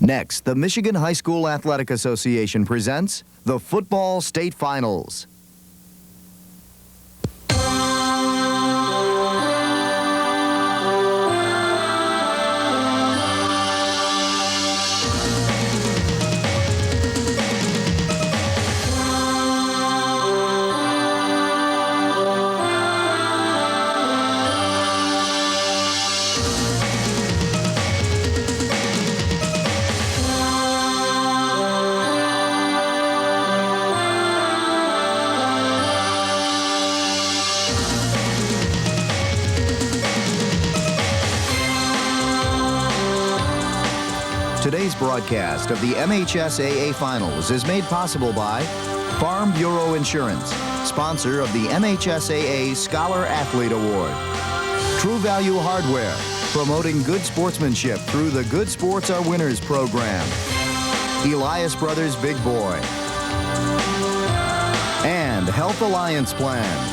Next, the Michigan High School Athletic Association presents the Football State Finals. Today's broadcast of the MHSAA Finals is made possible by Farm Bureau Insurance, sponsor of the MHSAA Scholar Athlete Award. True Value Hardware, promoting good sportsmanship through the Good Sports Are Winners program. Elias Brothers Big Boy. And Health Alliance Plan.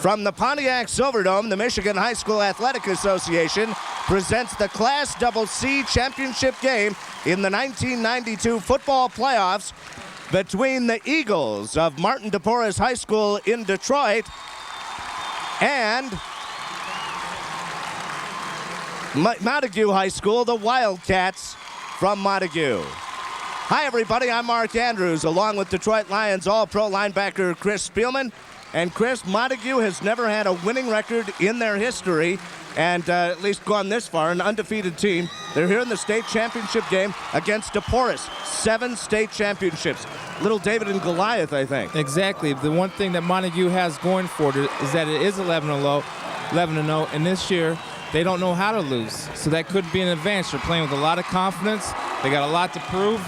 From the Pontiac Silverdome, the Michigan High School Athletic Association presents the Class CC Championship game in the 1992 football playoffs between the Eagles of Martin Deporres High School in Detroit and Montague High School, the Wildcats from Montague. Hi, everybody. I'm Mark Andrews, along with Detroit Lions All-Pro linebacker Chris Spielman. And Chris, Montague has never had a winning record in their history, and at least gone this far, an undefeated team. They're here in the state championship game against Deporres. 7 state championships. Little David and Goliath, I think. Exactly. The one thing that Montague has going for it is that it is 11-0, and this year they don't know how to lose. So that could be an advantage. They're playing with a lot of confidence. They got a lot to prove.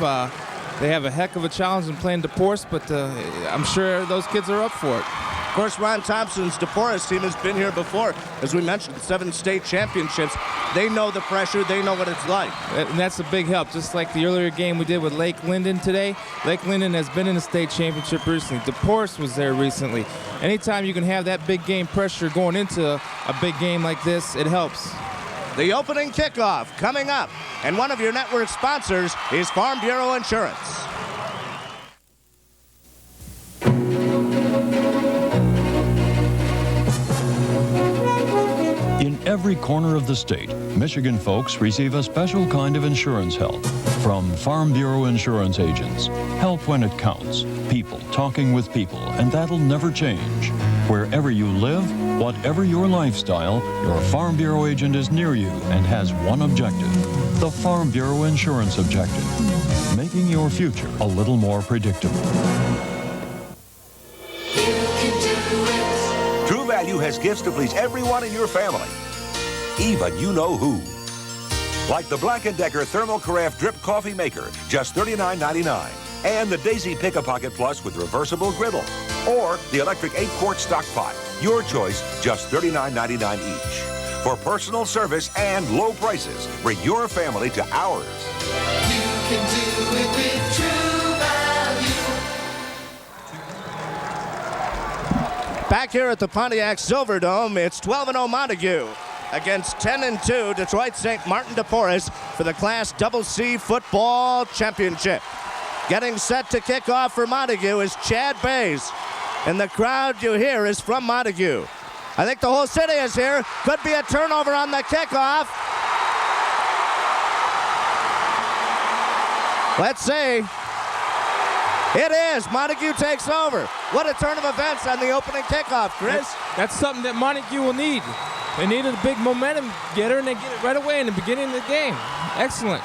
They have a heck of a challenge in playing Deporres, but I'm sure those kids are up for it. Of course, Ron Thompson's Deporres team has been here before. As we mentioned, 7 state championships. They know the pressure. They know what it's like. And that's a big help. Just like the earlier game we did with Lake Linden today. Lake Linden has been in the state championship recently. Deporres was there recently. Anytime you can have that big game pressure going into a big game like this, it helps. The opening kickoff coming up. And one of your network sponsors is Farm Bureau Insurance. In every corner of the state, Michigan folks receive a special kind of insurance help from Farm Bureau insurance agents. Help when it counts. People talking with people, and that'll never change. Wherever you live, whatever your lifestyle, your Farm Bureau agent is near you and has one objective. The Farm Bureau Insurance Objective. Making your future a little more predictable. True Value has gifts to please everyone in your family, even you know who. Like the Black & Decker Thermal Carafe Drip Coffee Maker, just $39.99. And the Daisy Pick-A-Pocket Plus with reversible griddle. Or the electric 8-quart stock pot. Your choice, just $39.99 each. For personal service and low prices, bring your family to ours. You can do it with True Value. Back here at the Pontiac Silverdome, it's 12-0 Montague against 10-2 Detroit St. Martin Deporres for the Class CC Football Championship. Getting set to kick off for Montague is Chad Bays. And the crowd you hear is from Montague. I think the whole city is here. Could be a turnover on the kickoff. Let's see. It is. Montague takes over. What a turn of events on the opening kickoff, Chris. That's something that Montague will need. They needed a big momentum getter, and they get it right away in the beginning of the game. Excellent.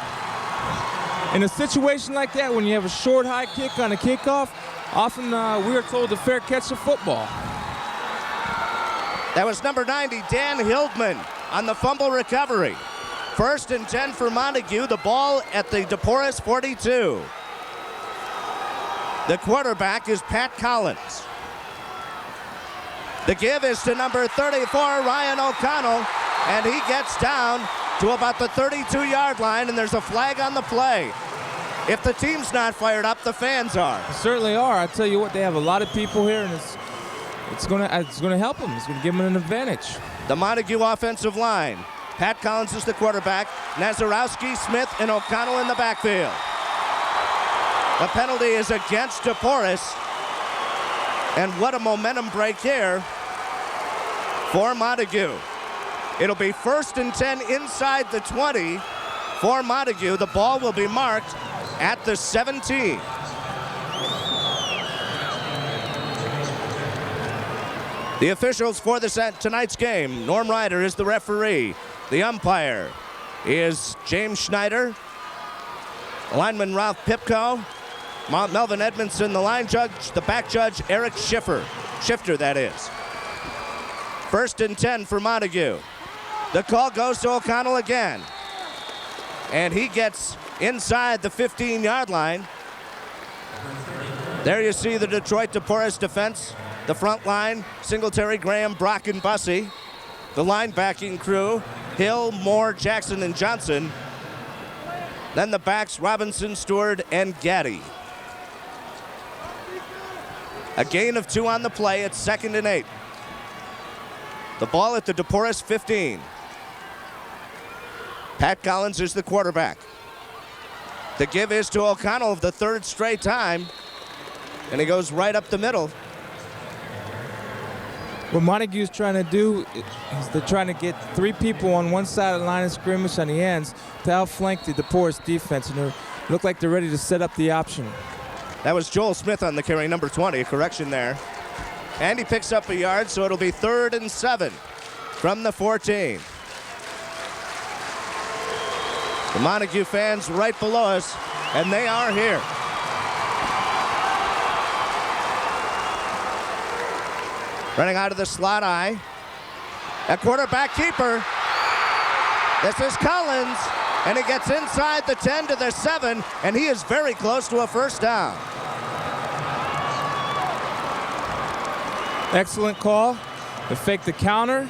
In a situation like that, when you have a short, high kick on a kickoff, often we are told to fair catch the football. That was number 90, Dan Hildman, on the fumble recovery. 1st and 10 for Montague. The ball at the Deporres 42. The quarterback is Pat Collins. The give is to number 34, Ryan O'Connell, and he gets down to about the 32-yard line, and there's a flag on the play. If the team's not fired up, the fans are. They certainly are. I tell you what, they have a lot of people here, and it's going to help them. It's going to give them an advantage. The Montague offensive line. Pat Collins is the quarterback. Nazarowski, Smith, and O'Connell in the backfield. The penalty is against Deporres. And what a momentum break here for Montague. It'll be 1st and 10 inside the 20 for Montague. The ball will be marked at the 17. The officials for tonight's game: Norm Ryder is the referee. The umpire is James Schneider. Lineman Ralph Pipko. Melvin Edmondson, the line judge. The back judge, Eric Shifter, that is. 1st and 10 for Montague. The call goes to O'Connell again. And he gets inside the 15-yard line. There you see the Detroit Deporres defense. The front line: Singletary, Graham, Brock, and Bussey. The linebacking crew: Hill, Moore, Jackson, and Johnson. Then the backs: Robinson, Stewart, and Gaddy. A gain of 2 on the play. It's 2nd and 8. The ball at the Deporres 15. Pat Collins is the quarterback. The give is to O'Connell the 3rd straight time. And he goes right up the middle. What Montague's trying to do is they're trying to get 3 people on one side of the line of scrimmage on the ends to outflank the Deporres defense, and they look like they're ready to set up the option. That was Joel Smith on the carry, number 20. A correction there. And he picks up a yard, so it'll be 3rd and 7 from the 14. The Montague fans right below us, and they are here. Running out of the slot I. A quarterback keeper. This is Collins, and he gets inside the 10 to the 7, and he is very close to a 1st down. Excellent call. They fake the counter.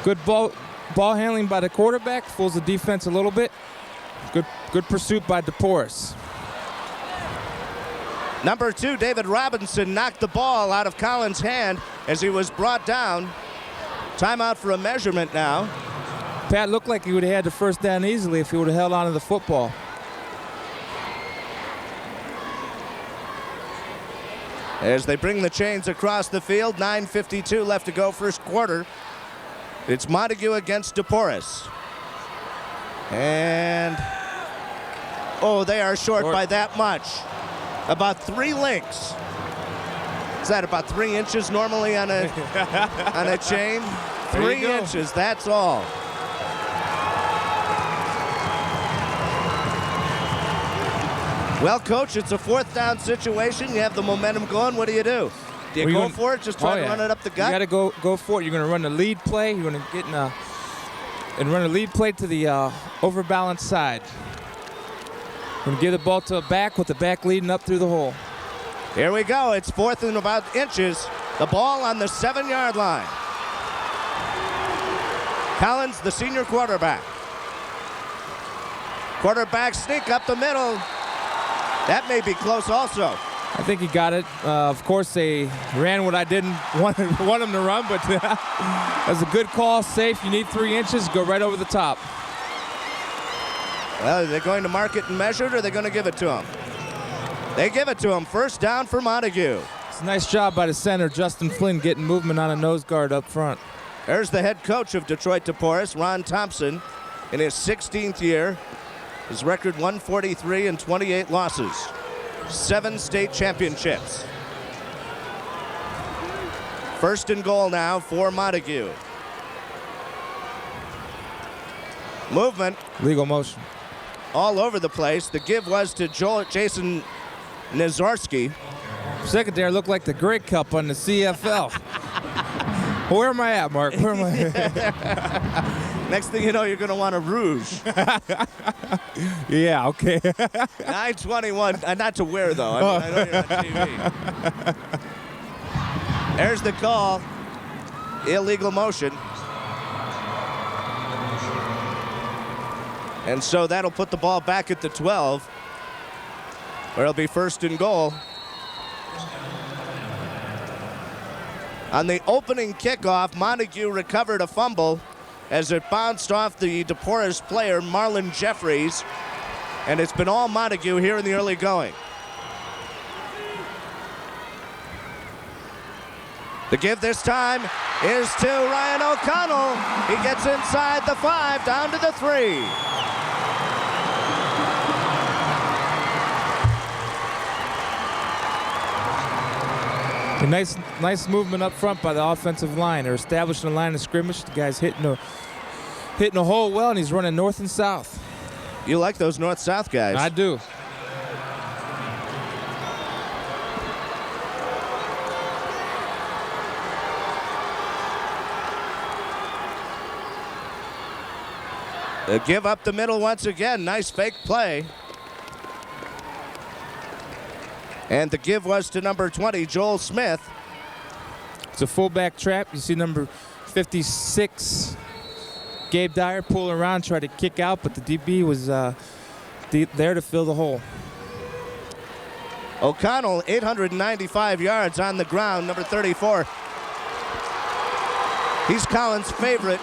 Good ball handling by the quarterback. Fools the defense a little bit. Good pursuit by Deporres. Number 2, David Robinson, knocked the ball out of Collins' hand as he was brought down. Timeout for a measurement now. Pat looked like he would have had the 1st down easily if he would have held on to the football. As they bring the chains across the field, 9:52 left to go, 1st quarter. It's Montague against Deporres. And, oh, they are short by that much. About 3 links. Is that about 3 inches normally on a on a chain? 3 inches, that's all. Well, Coach, it's a 4th down situation. You have the momentum going. What do you do? Do you go for it? Just try to run it up the gut? You got to go for it. You're going to run the lead play. You're going to get and run a lead play to the overbalanced side. Going to give the ball to a back with the back leading up through the hole. Here we go. It's 4th and about inches. The ball on the 7-yard line. Collins, the senior quarterback. Quarterback sneak up the middle. That may be close also. I think he got it. Of course, they ran what I didn't want them to run, but that's a good call. Safe. You need 3 inches. Go right over the top. Well, are they going to mark it and measure it, or are they going to give it to him? They give it to him. 1st down for Montague. It's a nice job by the center, Justin Flynn, getting movement on a nose guard up front. There's the head coach of Detroit Deporres, Ron Thompson, in his 16th year. His record 143 and 28 losses. 7 state championships. 1st and goal now for Montague. Movement. Legal motion. All over the place. The give was to Jason Nazarowski. Secondary looked like the Grey Cup on the CFL. Where am I at, Mark? Where am I? Next thing you know, you're going to want a rouge. Yeah, okay. 9:21. Not to wear, though. I know you're on TV. There's the call. Illegal motion. And so that'll put the ball back at the 12, where it'll be 1st and goal. On the opening kickoff, Montague recovered a fumble as it bounced off the Deporres player, Marlon Jeffries. And it's been all Montague here in the early going. The give this time is to Ryan O'Connell. He gets inside the 5, down to the 3. A nice movement up front by the offensive line. They're establishing a line of scrimmage. The guy's hitting a hole well, and he's running north and south. You like those north-south guys? I do. The give up the middle once again. Nice fake play. And the give was to number 20, Joel Smith. It's a fullback trap. You see number 56, Gabe Dyer, pull around, try to kick out, but the DB was there to fill the hole. O'Connell, 895 yards on the ground, number 34. He's Collins' favorite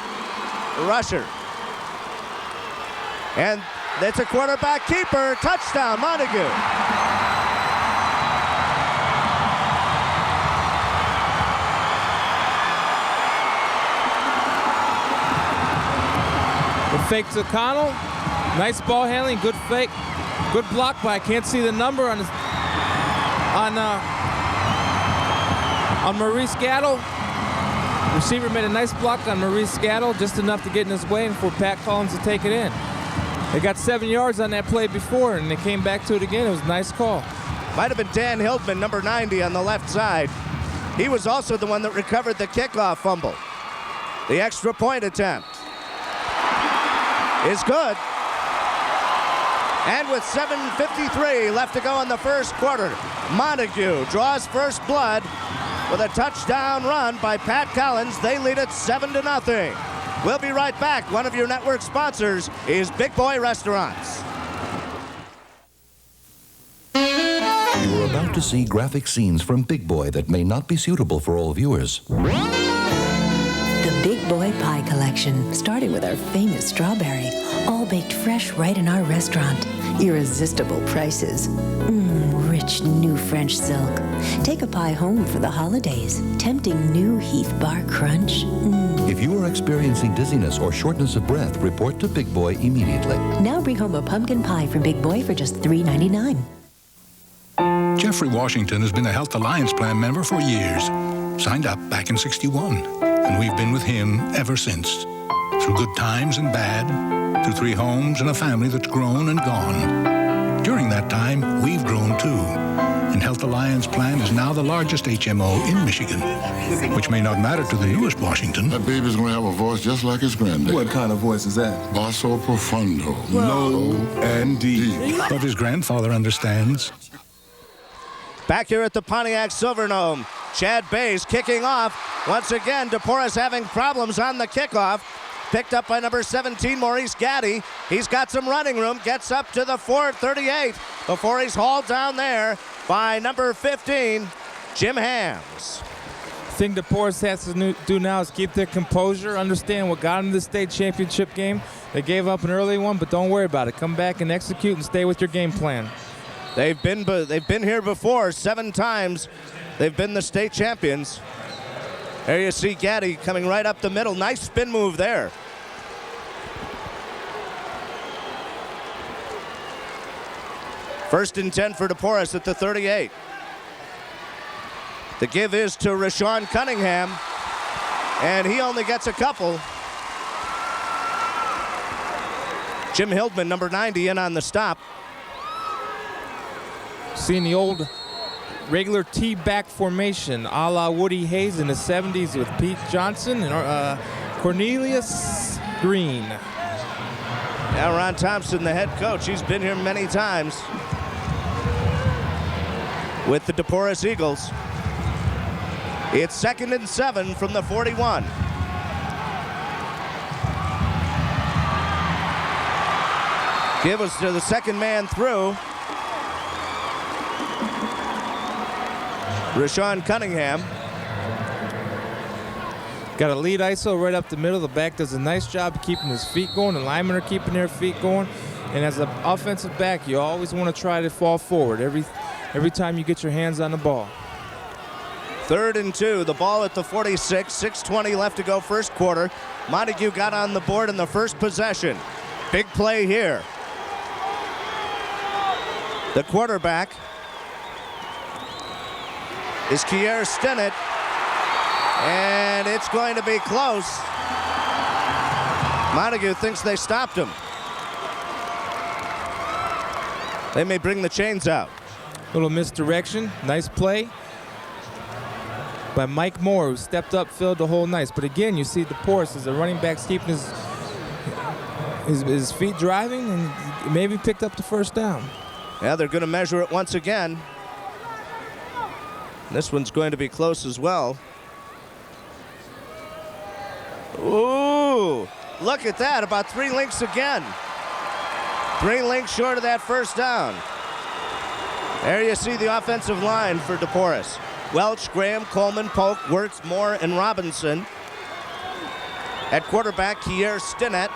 rusher. And that's a quarterback keeper. Touchdown, Montague. The fake to O'Connell. Nice ball handling, good fake. Good block, but I can't see the number on Maurice Gattle. Receiver made a nice block on Maurice Gattle, just enough to get in his way and for Pat Collins to take it in. They got 7 yards on that play before, and they came back to it again. It was a nice call. Might have been Dan Hildman, number 90 on the left side. He was also the one that recovered the kickoff fumble. The extra point attempt is good. And with 7:53 left to go in the first quarter, Montague draws first blood with a touchdown run by Pat Collins. They lead it 7-0. We'll be right back. One of your network sponsors is Big Boy Restaurants. You're about to see graphic scenes from Big Boy that may not be suitable for all viewers. The Big Boy Pie Collection, starting with our famous strawberry, all baked fresh right in our restaurant. Irresistible prices. Rich new French silk. Take a pie home for the holidays. Tempting new Heath Bar Crunch. If you are experiencing dizziness or shortness of breath, report to Big Boy immediately. Now bring home a pumpkin pie from Big Boy for just $3.99. Jeffrey Washington has been a Health Alliance Plan member for years. Signed up back in '61, and we've been with him ever since. Through good times and bad, through 3 homes and a family that's grown and gone. During that time, we've grown too. And Health Alliance Plan is now the largest HMO in Michigan, which may not matter to the newest Washington. That baby's gonna have a voice just like his granddad. What kind of voice is that? Basso profundo. Low and deep. But his grandfather understands. Back here at the Pontiac Silverdome, Chad Bays kicking off. Once again, Deporres having problems on the kickoff. Picked up by number 17, Maurice Gaddy. He's got some running room, gets up to the 438 before he's hauled down there by number 15, Jim Hams. The thing Deporres has to do now is keep their composure, understand what got them to the state championship game. They gave up an early one, but don't worry about it. Come back and execute and stay with your game plan. They've been here before 7 times. They've been the state champions. There you see Gaddy coming right up the middle. Nice spin move there. First and 10 for Deporres at the 38. The give is to Rashawn Cunningham, and he only gets a couple. Jim Hildman, number 90, in on the stop. Seeing the old regular T-back formation a la Woody Hayes in the 70s with Pete Johnson and Cornelius Green. Now Ron Thompson, the head coach, he's been here many times with the Deporres Eagles. It's 2nd and 7 from the 41. Give us to the second man through. Rashawn Cunningham. Got a lead ISO right up the middle. The back does a nice job of keeping his feet going. The linemen are keeping their feet going. And as an offensive back, you always want to try to fall forward every time you get your hands on the ball. 3rd and 2. The ball at the 46. 6:20 left to go first quarter. Montague got on the board in the first possession. Big play here. The quarterback is Kier Stinnett. And it's going to be close. Montague thinks they stopped him. They may bring the chains out. Little misdirection. Nice play by Mike Moore, who stepped up, filled the hole nice. But again, you see Deporres as the running back's keeping his feet driving, and maybe picked up the first down. Yeah, they're going to measure it once again. This one's going to be close as well. Ooh, look at that. About 3 links again. 3 links short of that first down. There you see the offensive line for Deporres. Welch, Graham, Coleman, Polk, Wirtz, Moore, and Robinson. At quarterback, Kier Stinnett.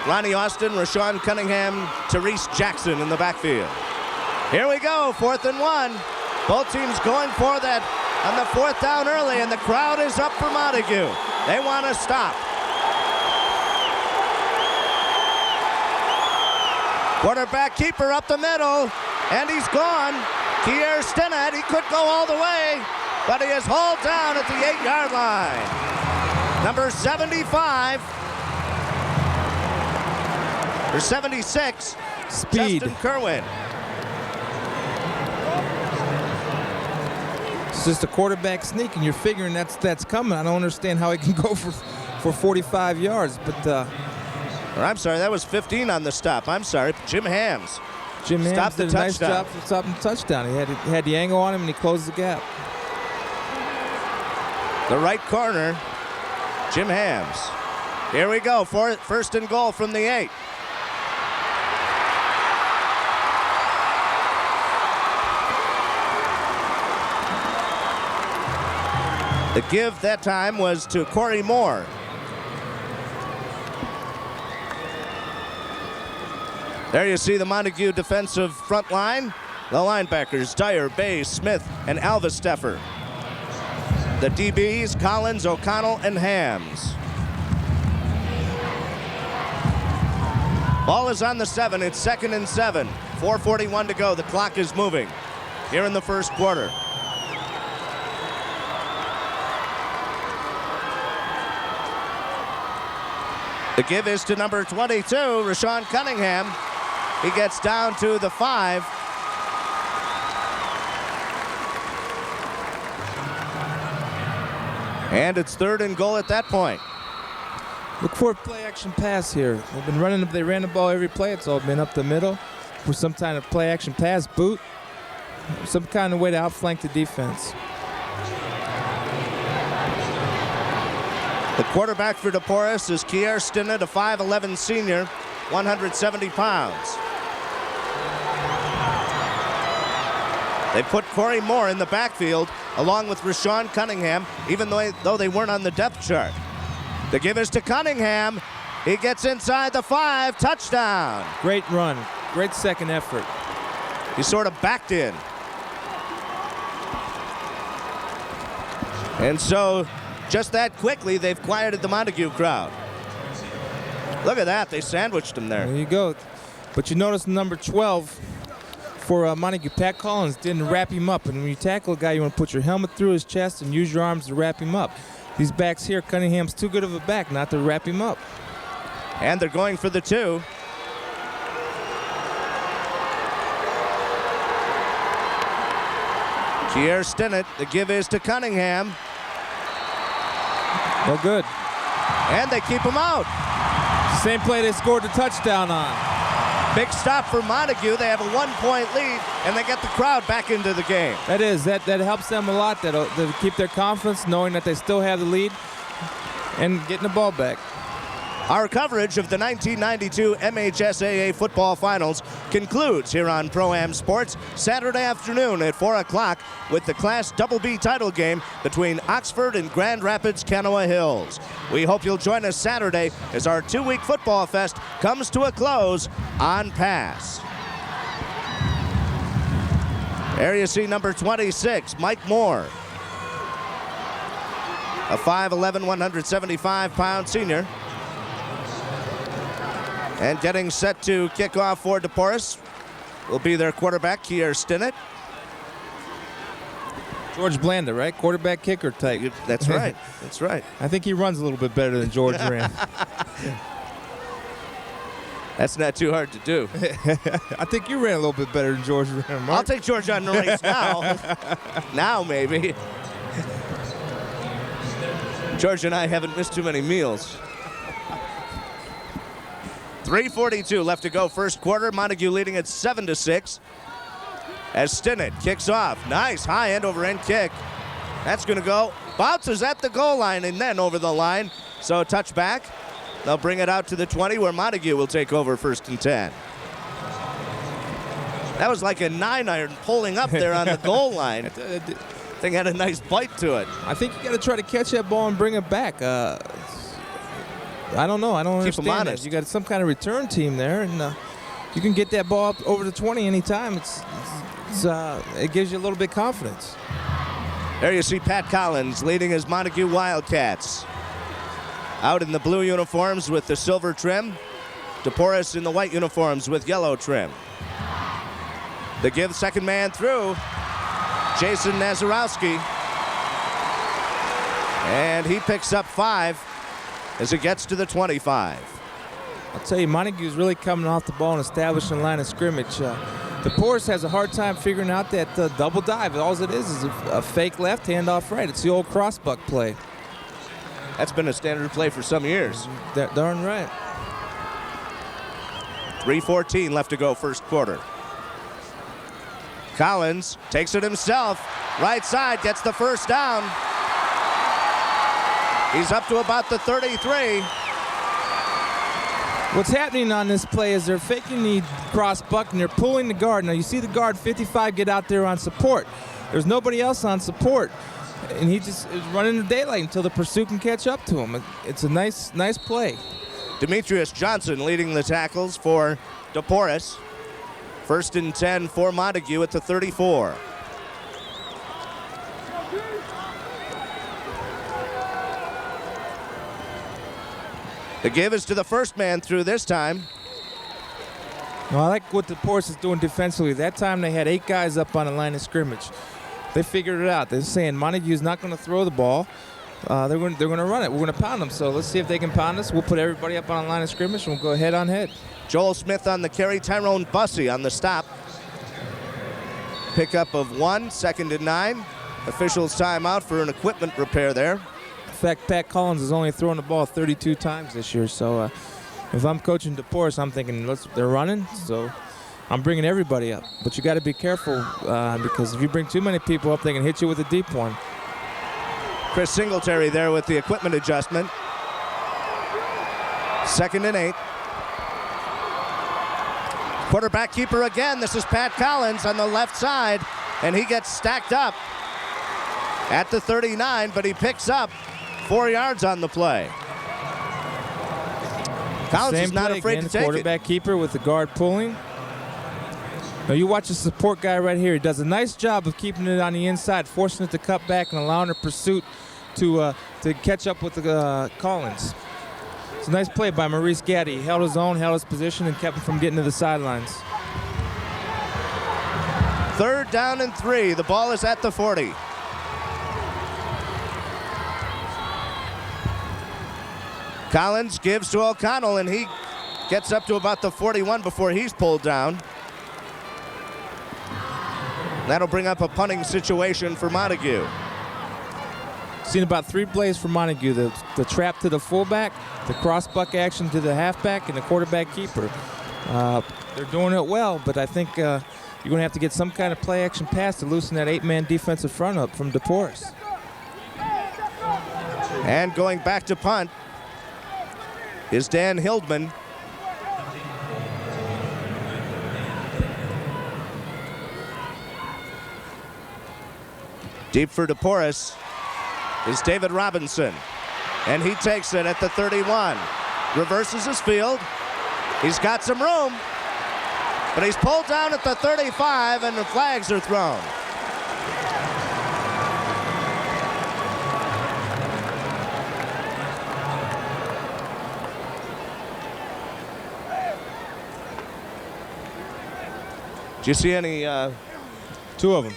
Ronnie Austin, Rashawn Cunningham, Therese Jackson in the backfield. Here we go, 4th and 1. Both teams going for that on the 4th down early, and the crowd is up for Montague. They want to stop. Quarterback keeper up the middle, and he's gone. Kier Stinnett, he could go all the way, but he is hauled down at the 8-yard line. Number 75, or 76, Speed. Justin Kerwin. It's just a quarterback sneak, and you're figuring that's coming. I don't understand how he can go for 45 yards, but Or I'm sorry, that was 15 on the stop. I'm sorry, Jim Hams. Jim Hams stopped did the a nice touchdown. job for stopping the touchdown. He had the angle on him, and he closed the gap. The right corner, Jim Hams. Here we go, 1st and goal from the 8. The give that time was to Corey Moore. There you see the Montague defensive front line. The linebackers, Dyer, Bay, Smith, and Alvis Steffer. The DBs, Collins, O'Connell, and Hams. Ball is on the 7. It's 2nd and 7. 4:41 to go. The clock is moving here in the first quarter. The give is to number 22, Rashawn Cunningham. He gets down to the 5. And it's 3rd and goal at that point. Look for a play-action pass here. They've been running. They ran the ball every play. It's all been up the middle for some kind of play-action pass, boot, some kind of way to outflank the defense. The quarterback for Deporres is Kier Stinnett, a 5'11 senior, 170 pounds. They put Corey Moore in the backfield along with Rashawn Cunningham, even though they weren't on the depth chart. The give is to Cunningham. He gets inside the 5, touchdown. Great run, great second effort. He sort of backed in. And so, just that quickly, they've quieted the Montague crowd. Look at that, they sandwiched him there. There you go. But you notice number 12 for Montague, Pat Collins, didn't wrap him up. And when you tackle a guy, you want to put your helmet through his chest and use your arms to wrap him up. These backs here, Cunningham's too good of a back not to wrap him up. And they're going for the 2. Kier Stinnett, the give is to Cunningham. No good. And they keep him out. Same play they scored the touchdown on. Big stop for Montague. They have a 1-point lead, and they get the crowd back into the game. That helps them a lot. That'll keep their confidence, knowing that they still have the lead and getting the ball back. Our coverage of the 1992 MHSAA football finals concludes here on Pro-Am Sports Saturday afternoon at 4 o'clock with the Class BB title game between Oxford and Grand Rapids Canoa Hills. We hope you'll join us Saturday as our 2-week football fest comes to a close on Pass. Area C number 26, Mike Moore. A 5'11", 175-pound senior. And getting set to kick off for Deporres will be their quarterback, Kier Stinnett. George Blanda, right? Quarterback kicker type. That's right. That's right. I think he runs a little bit better than George ran. That's not too hard to do. I think you ran a little bit better than George ran, Mark. I'll take George on the race now. Now, maybe. George and I haven't missed too many meals. 3:42 left to go first quarter. Montague leading at 7-6. As Stinnett kicks off. Nice high end over end kick. That's going to go. Bounces at the goal line and then over the line. So touchback. They'll bring it out to the 20 where Montague will take over 1st and 10. That was like a 9-iron pulling up there on the goal line. Thing had a nice bite to it. I think you got to try to catch that ball and bring it back. I don't know. I don't Keep them understand honest. that. You got some kind of return team there, and you can get that ball up over the 20 anytime. It gives you a little bit of confidence. There you see Pat Collins leading his Montague Wildcats. Out in the blue uniforms with the silver trim. Deporres in the white uniforms with yellow trim. The give, second man through. Jason Nazarowski. And he picks up 5 as it gets to the 25. I'll tell you, Montague's really coming off the ball and establishing a line of scrimmage. Deporres has a hard time figuring out that double dive. All it is a fake left, handoff right. It's the old crossbuck play. That's been a standard play for some years. Darn right. 3:14 left to go first quarter. Collins takes it himself. Right side, gets the first down. He's up to about the 33. What's happening on this play is they're faking the cross buck and they're pulling the guard. Now you see the guard 55 get out there on support. There's nobody else on support. And he just is running the daylight until the pursuit can catch up to him. It's a nice play. Demetrius Johnson leading the tackles for Deporres. 1st and 10 for Montague at the 34. The give is to the first man through this time. Well, I like what Deporres is doing defensively. That time they had 8 guys up on the line of scrimmage. They figured it out. They're saying Montague's not going to throw the ball. They're going to run it. We're going to pound them. So let's see if they can pound us. We'll put everybody up on the line of scrimmage and we'll go head on head. Joel Smith on the carry. Tyrone Bussey on the stop. Pickup of 1, 2nd and 9. Officials timeout for an equipment repair there. In fact, Pat Collins has only thrown the ball 32 times this year. So if I'm coaching Deporres, I'm thinking they're running. So I'm bringing everybody up. But you got to be careful because if you bring too many people up, they can hit you with a deep one. Chris Singletary there with the equipment adjustment. 2nd and 8. Quarterback keeper again. This is Pat Collins on the left side, and he gets stacked up at the 39, but he picks up 4 yards on the play. Collins is not afraid to take it. Quarterback keeper with the guard pulling. Now you watch the support guy right here. He does a nice job of keeping it on the inside, forcing it to cut back and allowing the pursuit to catch up with the Collins. It's a nice play by Maurice Gaddy. He held his own, held his position, and kept him from getting to the sidelines. 3rd down and 3. The ball is at the 40. Collins gives to O'Connell, and he gets up to about the 41 before he's pulled down. That'll bring up a punting situation for Montague. Seen about 3 plays for Montague. The trap to the fullback, the cross-buck action to the halfback, and the quarterback keeper. They're doing it well, but I think you're going to have to get some kind of play-action pass to loosen that 8-man defensive front up from Deporres. And going back to punt is Dan Hildman. Deep for Deporres is David Robinson. And he takes it at the 31. Reverses his field. He's got some room. But he's pulled down at the 35, and the flags are thrown. Did you see any? Two of them.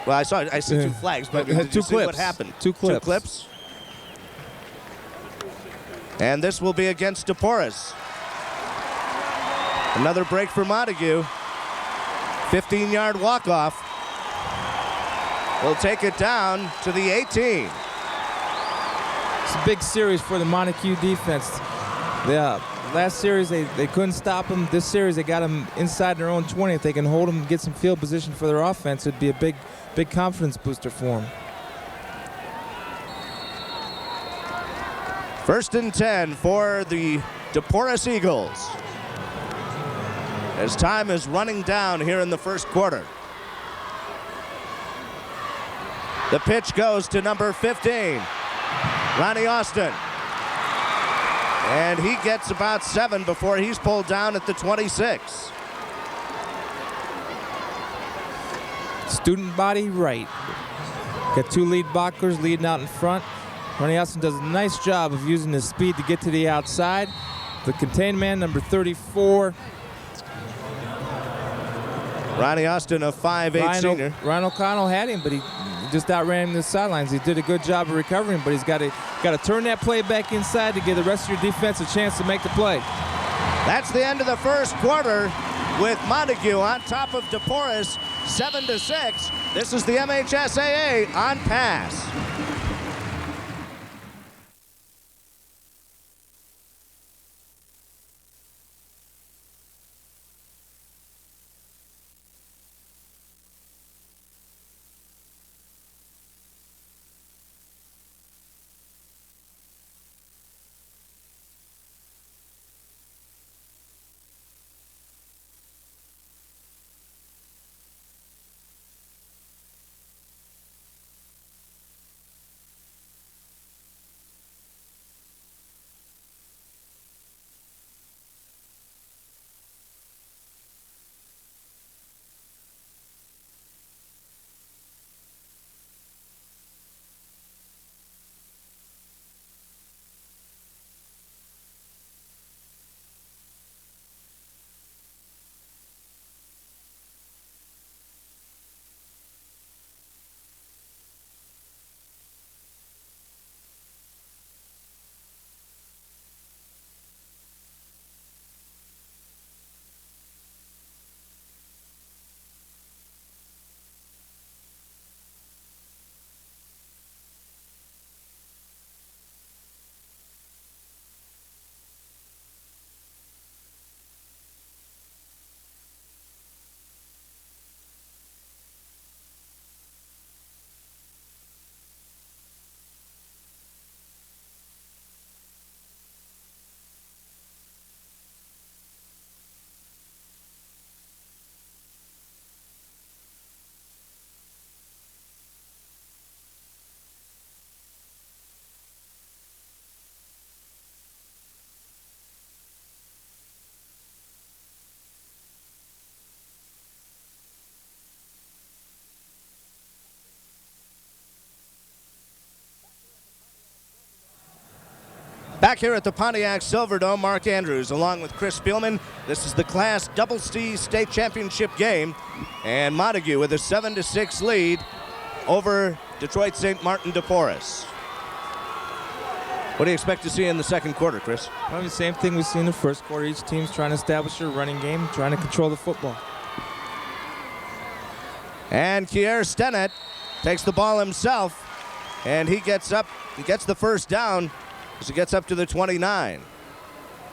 Well, I see two flags, but did you see what happened? Two clips. Two clips. And this will be against Deporres. Another break for Montague. 15-yard walk-off. Will take it down to the 18. It's a big series for the Montague defense. Yeah. Last series, they couldn't stop him. This series, they got him inside their own 20. If they can hold him and get some field position for their offense, it'd be a big confidence booster for him. 1st and 10 for the Deporres Eagles. As time is running down here in the first quarter. The pitch goes to number 15, Ronnie Austin. And he gets about 7 before he's pulled down at the 26. Student body right. Got 2 lead blockers leading out in front. Ronnie Austin does a nice job of using his speed to get to the outside. The contained man, number 34. Ronnie Austin, a 5'8" senior. Ryan O'Connell had him, but he just outran him to the sidelines. He did a good job of recovering, but he's got to turn that play back inside to give the rest of your defense a chance to make the play. That's the end of the first quarter with Montague on top of Deporres, 7-6. This is the MHSAA on pass. Back here at the Pontiac Silverdome, Mark Andrews along with Chris Spielman. This is the Class Double C State Championship game. And Montague with a 7-6 lead over Detroit St. Martin Deporres. What do you expect to see in the second quarter, Chris? Probably the same thing we see in the first quarter. Each team's trying to establish their running game, trying to control the football. And Kier Stennett takes the ball himself, and he gets the first down as he gets up to the 29.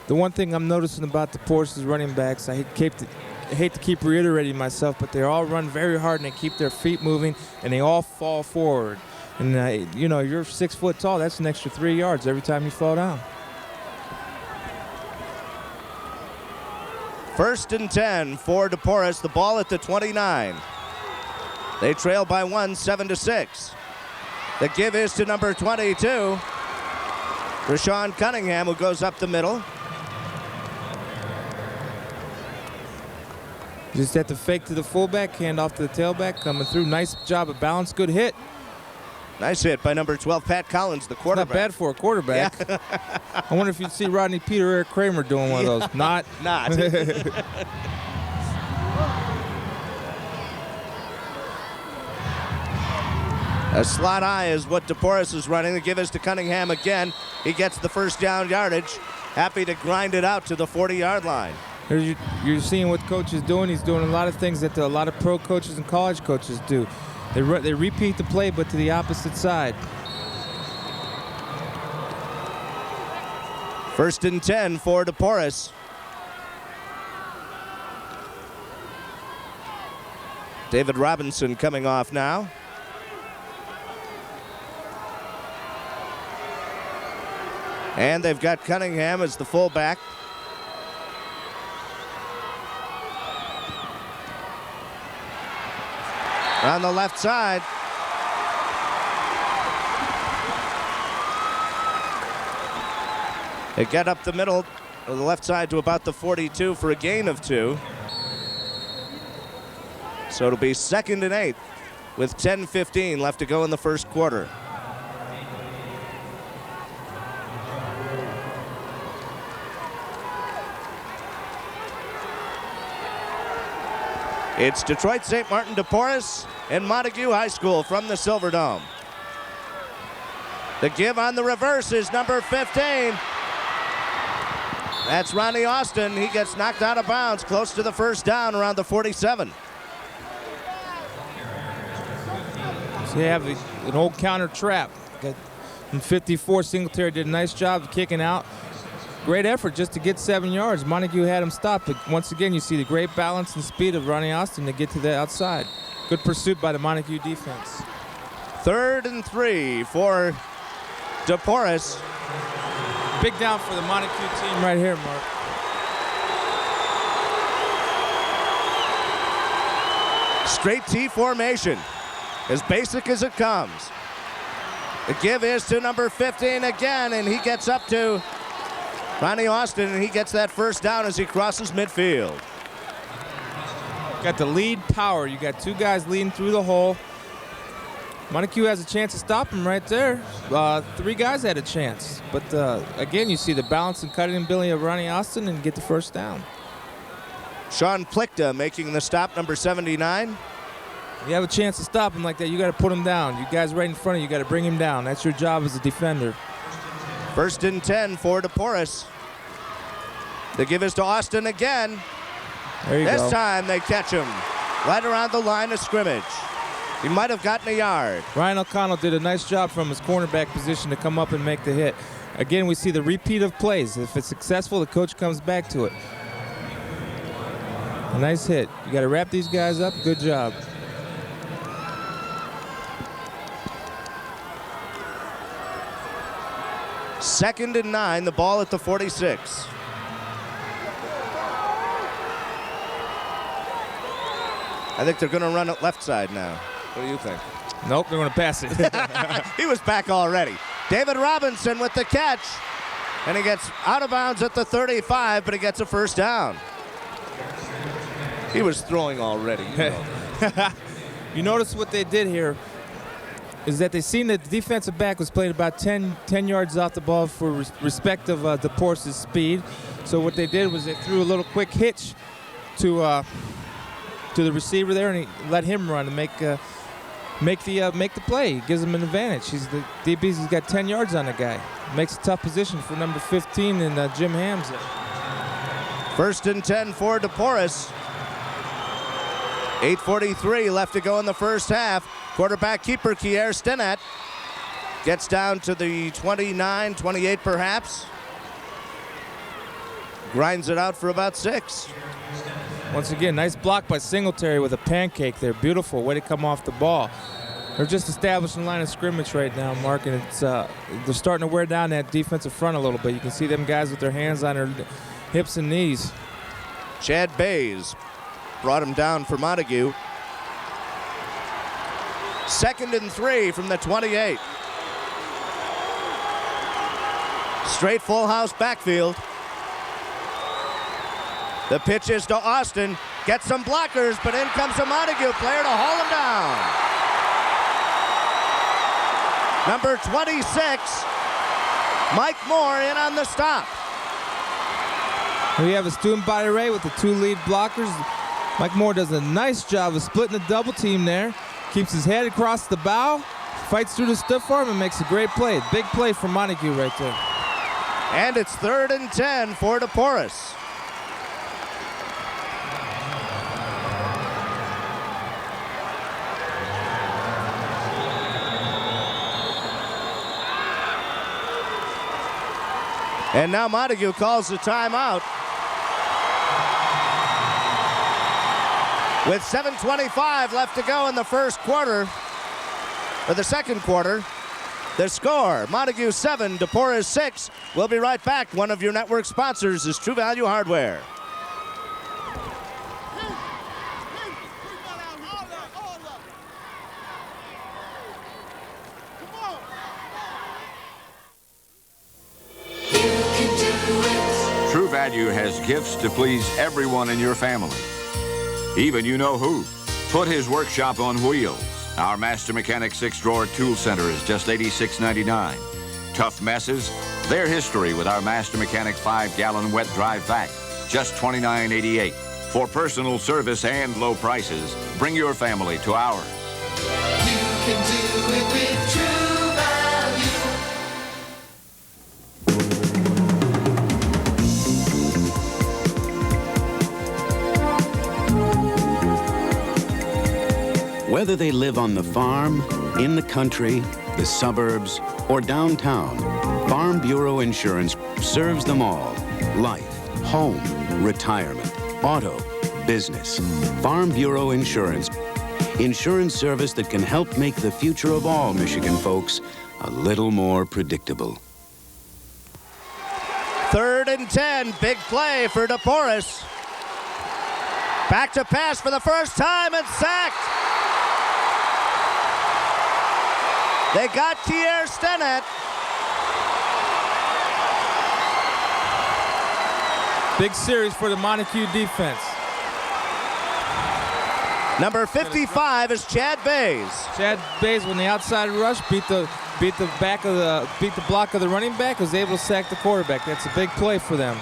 The one thing I'm noticing about the Deporres running backs, I hate to keep reiterating myself, but they all run very hard and they keep their feet moving and they all fall forward. And you know, you're 6 foot tall. That's an extra 3 yards every time you fall down. First and 10 for Deporres. The ball at the 29. They trail by 1, 7-6. The give is to number 22, Rashawn Cunningham, who goes up the middle. Just at the fake to the fullback, hand off to the tailback, coming through. Nice job of balance, good hit. Nice hit by number 12, Pat Collins, the quarterback. Not bad for a quarterback. Yeah. I wonder if you'd see Rodney Peter or Eric Kramer doing one of those. Not. A slot eye is what Deporres is running. The give is to Cunningham again. He gets the first down yardage. Happy to grind it out to the 40-yard line. You're seeing what coach is doing. He's doing a lot of things that a lot of pro coaches and college coaches do. They repeat the play, but to the opposite side. First and 10 for Deporres. David Robinson coming off now. And they've got Cunningham as the fullback. On the left side. They get up the middle of the left side to about the 42 for a gain of 2. So it'll be 2nd and 8 with 10:15 left to go in the first quarter. It's Detroit St. Martin Deporres and Montague High School from the Silverdome. The give on the reverse is number 15. That's Ronnie Austin. He gets knocked out of bounds close to the first down around the 47. So you have an old counter trap. In 54, Singletary did a nice job of kicking out. Great effort just to get 7 yards. Montague had him stopped, but once again, you see the great balance and speed of Ronnie Austin to get to the outside. Good pursuit by the Montague defense. 3rd and 3 for Deporres. Big down for the Montague team right here, Mark. Straight T formation, as basic as it comes. The give is to number 15 again, and he gets up to Ronnie Austin, and he gets that first down as he crosses midfield. Got the lead power. You got 2 guys leading through the hole. Montague has a chance to stop him right there. 3 guys had a chance. But again, you see the balance and cutting ability of Ronnie Austin and get the first down. Sean Plichta making the stop, number 79. You have a chance to stop him like that, you got to put him down. You guys right in front of you got to bring him down. That's your job as a defender. 1st and 10 for Deporres. The give is to Austin again. There you go. This time they catch him right around the line of scrimmage. He might have gotten a yard. Ryan O'Connell did a nice job from his cornerback position to come up and make the hit. Again, we see the repeat of plays. If it's successful, the coach comes back to it. A nice hit. You got to wrap these guys up. Good job. Second and 9, the ball at the 46. I think they're going to run it left side now. What do you think? Nope, they're going to pass it. He was back already. David Robinson with the catch. And he gets out of bounds at the 35, but he gets a first down. He was throwing already. You know. You notice what they did here is that they seen that the defensive back was playing about 10 yards off the ball for respect of Deporres' speed. So what they did was they threw a little quick hitch to the receiver there, and he let him run and make the play. He gives him an advantage. He's the DB's. He's got 10 yards on the guy. Makes a tough position for number 15 and Jim Hams. 1st and 10 for Deporres. 8:43 left to go in the first half. Quarterback keeper Kier Stinnett gets down to the 29, 28 perhaps. Grinds it out for about 6. Once again, nice block by Singletary with a pancake there. Beautiful way to come off the ball. They're just establishing the line of scrimmage right now, Mark, and it's they're starting to wear down that defensive front a little bit. You can see them guys with their hands on their hips and knees. Chad Bays brought him down for Montague. 2nd and 3 from the 28. Straight full house backfield. The pitch is to Austin. Gets some blockers, but in comes a Montague player to haul him down. Number 26, Mike Moore in on the stop. We have a student body array with the 2 lead blockers. Mike Moore does a nice job of splitting the double team there. Keeps his head across the bow, fights through the stiff arm, and makes a great play. Big play for Montague right there. And it's 3rd and 10 for Deporres. And now Montague calls the timeout. With 7:25 left to go in the first quarter, or the second quarter, the score, Montague 7, Deporres 6. We'll be right back. One of your network sponsors is True Value Hardware. True Value has gifts to please everyone in your family. Even you know who. Put his workshop on wheels. Our Master Mechanic 6-drawer tool center is just $86.99. Tough messes? Their history with our Master Mechanic 5-gallon wet dry vac, just $29.88. For personal service and low prices, bring your family to ours. You can do it with True Value. Whether they live on the farm, in the country, the suburbs, or downtown, Farm Bureau Insurance serves them all. Life, home, retirement, auto, business. Farm Bureau Insurance. Insurance service that can help make the future of all Michigan folks a little more predictable. 3rd and 10, big play for Deporres. Back to pass for the first time and sacked. They got Kier Stennett. Big series for the Montague defense. Number 55 is Chad Bays. Chad Bays, when the outside rush beat the block of the running back, was able to sack the quarterback. That's a big play for them.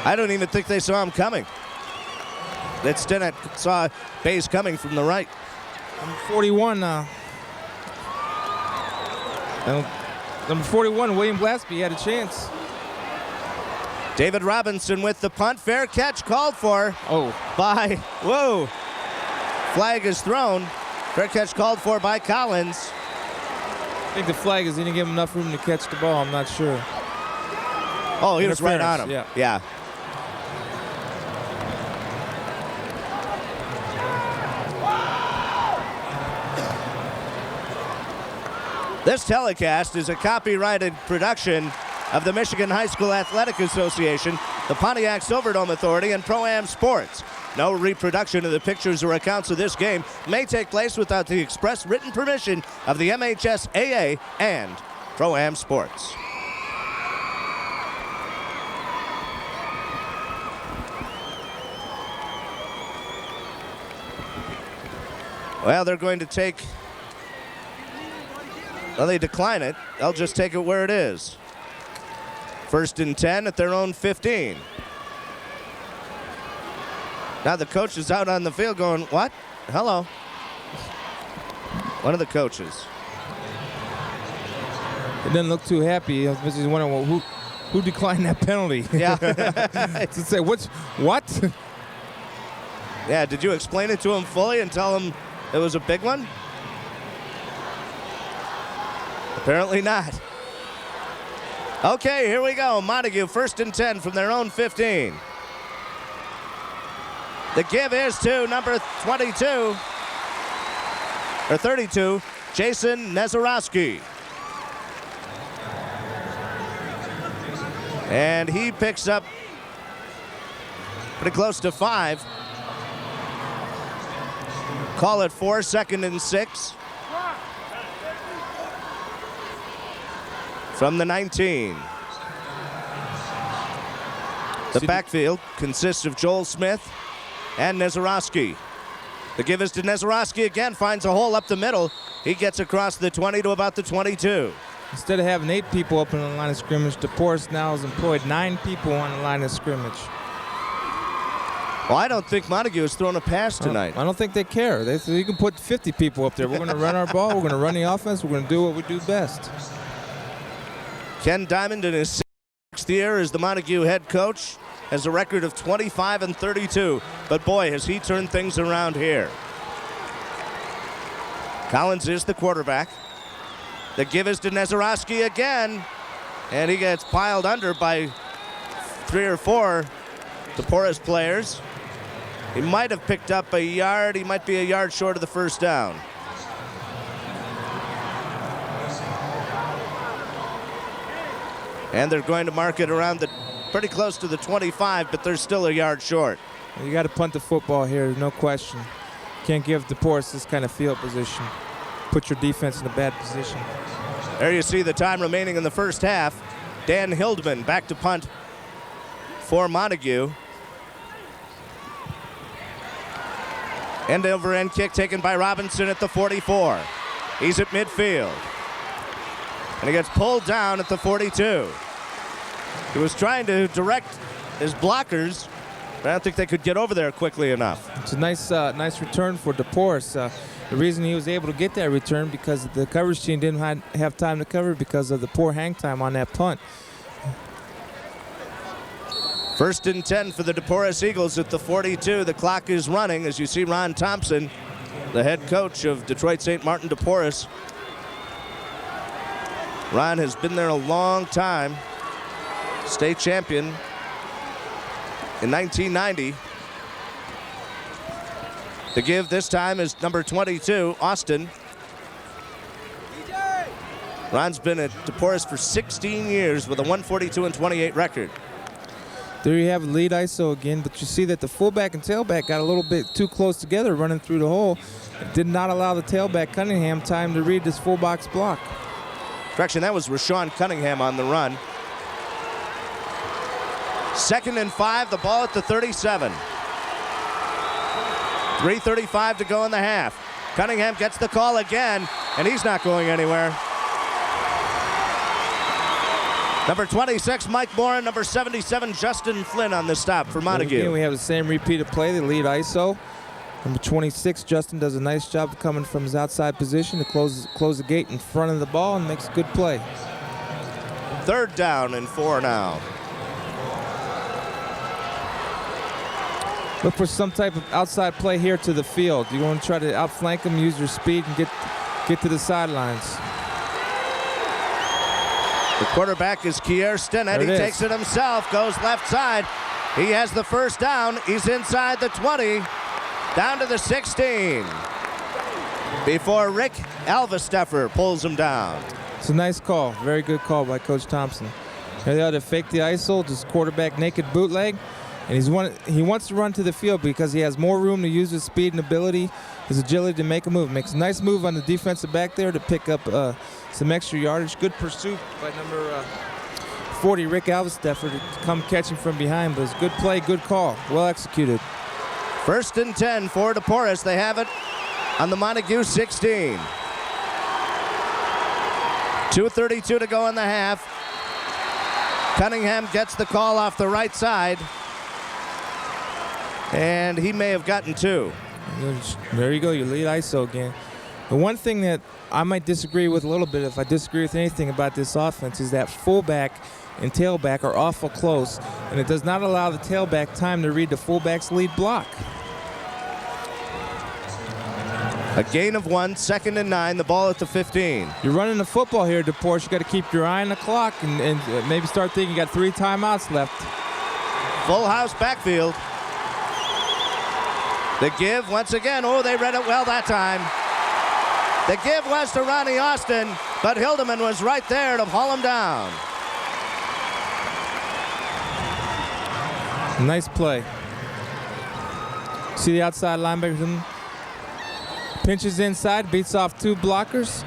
I don't even think they saw him coming. That Stennett saw Bays coming from the right. Number 41. Number 41, William Glaspie, had a chance. David Robinson with the punt. Fair catch called for. By, whoa. Flag is thrown. Fair catch called for by Collins. I think the flag is he didn't give him enough room to catch the ball. I'm not sure. Oh, he was right on him. Yeah. This telecast is a copyrighted production of the Michigan High School Athletic Association, the Pontiac Silverdome Authority, and Pro-Am Sports. No reproduction of the pictures or accounts of this game may take place without the express written permission of the MHSAA and Pro-Am Sports. Well, they're going to take... Well, they decline it. They'll just take it where it is. 1st and 10 at their own 15. Now the coach is out on the field going, what? Hello. One of the coaches. It didn't look too happy. I was just wondering, well, who declined that penalty? Yeah. To say, what? Yeah, did you explain it to him fully and tell him it was a big one? Apparently not. Okay, here we go. Montague, 1st and 10 from their own 15. The give is to number 22, or 32, Jason Nezarowski. And he picks up Pretty close to 5. Call it 4, 2nd and 6. From the 19. The backfield consists of Joel Smith and Nezarowski. The give is to Nezarowski again, finds a hole up the middle. He gets across the 20 to about the 22. Instead of having 8 people open on the line of scrimmage, Deporres now has employed 9 people on the line of scrimmage. Well, I don't think Montague has thrown a pass tonight. I don't think they care. They say you can put 50 people up there. We're going to run our ball. We're going to run the offense. We're going to do what we do best. Ken Diamond in his 6th year as the Montague head coach has a record of 25 and 32. But boy, has he turned things around here. Collins is the quarterback. The give is to Nezarowski again. And he gets piled under by 3 or 4 Deporres players. He might have picked up a yard. He might be a yard short of the first down. And they're going to mark it around the pretty close to the 25, but they're still a yard short. You got to punt the football here, no question. Can't give Deporres this kind of field position. Put your defense in a bad position. There you see the time remaining in the first half. Dan Hildman back to punt for Montague. End over end kick taken by Robinson at the 44. He's at midfield. And he gets pulled down at the 42. He was trying to direct his blockers, but I don't think they could get over there quickly enough. It's a nice return for Deporres. The reason he was able to get that return because the coverage team didn't have time to cover because of the poor hang time on that punt. 1st and 10 for the Deporres Eagles at the 42. The clock is running as you see Ron Thompson, the head coach of Detroit St. Martin Deporres. Ron has been there a long time. State champion in 1990. The give this time is number 22, Austin. Ron's been at Deporres for 16 years with a 142-28 record. There you have lead ISO again, but you see that the fullback and tailback got a little bit too close together running through the hole. It did not allow the tailback Cunningham time to read this full box block. Correction, that was Rashawn Cunningham on the run. 2nd and 5, the ball at the 37. 3:35 to go in the half. Cunningham gets the call again, and he's not going anywhere. Number 26, Mike Moore, and number 77, Justin Flynn on the stop for Montague. Again, we have the same repeated play, the lead ISO. Number 26, Justin does a nice job of coming from his outside position to close the gate in front of the ball and makes a good play. 3rd down and 4 now. Look for some type of outside play here to the field. You want to try to outflank him, use your speed, and get to the sidelines. The quarterback is Kier Stinnett. He takes it himself, goes left side. He has the first down. He's inside the 20, down to the 16. Before Rick Alvesteffer pulls him down. It's a nice call. Very good call by Coach Thompson. They ought to fake the ISO, just quarterback naked bootleg. And he wants to run to the field because he has more room to use his speed and ability, his agility to make a move. Makes a nice move on the defensive back there to pick up some extra yardage. Good pursuit by number 40, Rick Alvesteffer, to come catch him from behind. But it's good play, good call, well executed. 1st and 10 for Deporres. They have it on the Montague 16. 2:32 to go in the half. Cunningham gets the call off the right side. And he may have gotten 2. There you go, your lead ISO again. The one thing that I might disagree with a little bit, if I disagree with anything about this offense, is that fullback and tailback are awful close, and it does not allow the tailback time to read the fullback's lead block. A gain of 1, 2nd and 9, the ball at the 15. You're running the football here, Deporres. You got to keep your eye on the clock and maybe start thinking you got 3 timeouts left. Full house backfield. The give once again. Oh, they read it well that time. The give was to Ronnie Austin, but Hildeman was right there to haul him down. Nice play. See the outside linebacker pinches inside, beats off 2 blockers,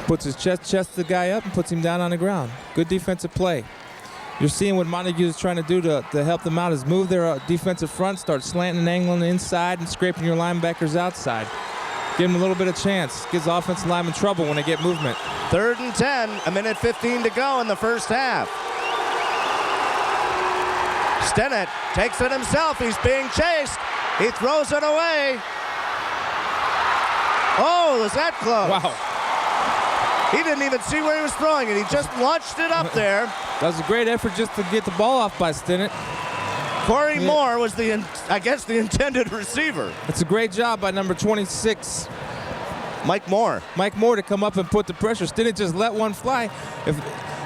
puts his chest the guy up, and puts him down on the ground. Good defensive play. You're seeing what Montague is trying to do to help them out is move their defensive front, start slanting and angling inside and scraping your linebackers outside. Give them a little bit of chance. Gives offensive linemen trouble when they get movement. 3rd and 10, a minute 15 to go in the first half. Stinnett takes it himself. He's being chased. He throws it away. Oh, was that close? Wow. He didn't even see where he was throwing it. He just launched it up there. That was a great effort just to get the ball off by Stinnett. Corey Moore was the intended receiver. It's a great job by number 26. Mike Moore. Mike Moore to come up and put the pressure. Stinnett just let one fly.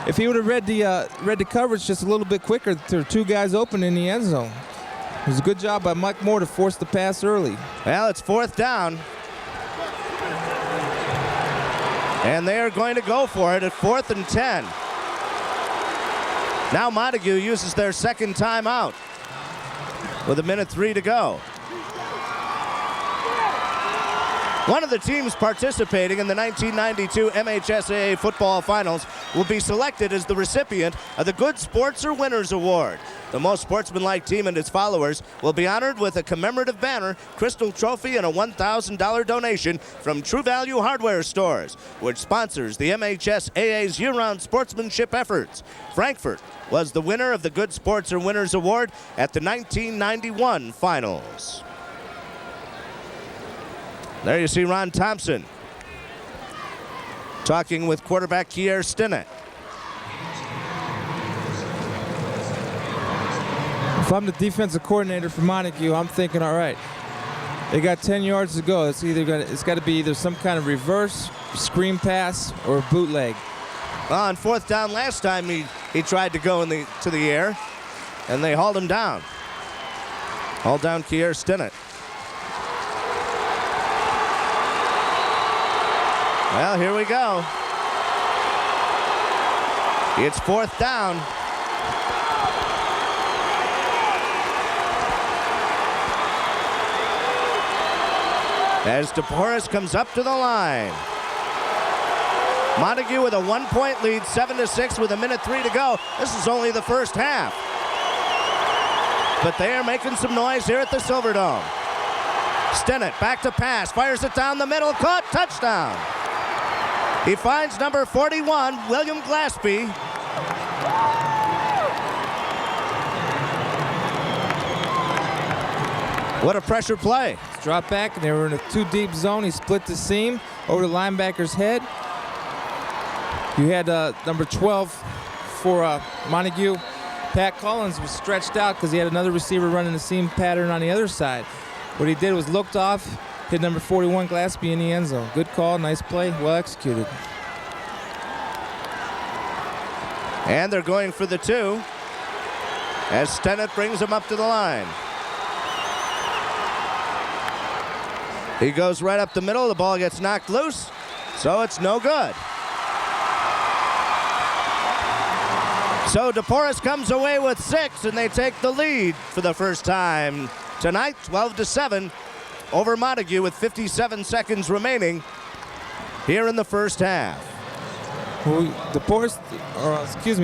If he would have read the coverage just a little bit quicker, there were 2 guys open in the end zone. It was a good job by Mike Moore to force the pass early. Well, it's 4th down. And they are going to go for it at 4th and 10. Now Montague uses their 2nd timeout with a minute 3 to go. One of the teams participating in the 1992 MHSAA Football Finals will be selected as the recipient of the Good Sportser Winners Award. The most sportsmanlike team and its followers will be honored with a commemorative banner, crystal trophy, and a $1,000 donation from True Value Hardware Stores, which sponsors the MHSAA's year-round sportsmanship efforts. Frankfort was the winner of the Good Sportser Winners Award at the 1991 Finals. There you see Ron Thompson talking with quarterback Kier Stinnett. If I'm the defensive coordinator for Montague, I'm thinking, all right, they got 10 yards to go. It's got to be either some kind of reverse, screen pass, or bootleg. Well, on 4th down last time, he tried to go to the air, and they hauled him down. Hauled down Kier Stinnett. Well, here we go. It's 4th down. As Deporres comes up to the line. Montague with a 1-point lead, 7-6 with a minute 3 to go. This is only the first half. But they are making some noise here at the Silverdome. Stinnett back to pass, fires it down the middle, caught, touchdown. He finds number 41, William Glaspie. What a pressure play. Drop back, and they were in a 2-deep zone. He split the seam over the linebacker's head. You had number 12 for Montague. Pat Collins was stretched out because he had another receiver running the seam pattern on the other side. What he did was looked off, hit number 41 Glaspie in the end zone. Good call, nice play, well executed. And they're going for the 2 as Stinnett brings him up to the line. He goes right up the middle. The ball gets knocked loose, so it's no good. So Deporres comes away with 6, and they take the lead for the first time tonight, 12-7 over Montague with 57 seconds remaining here in the first half. Well,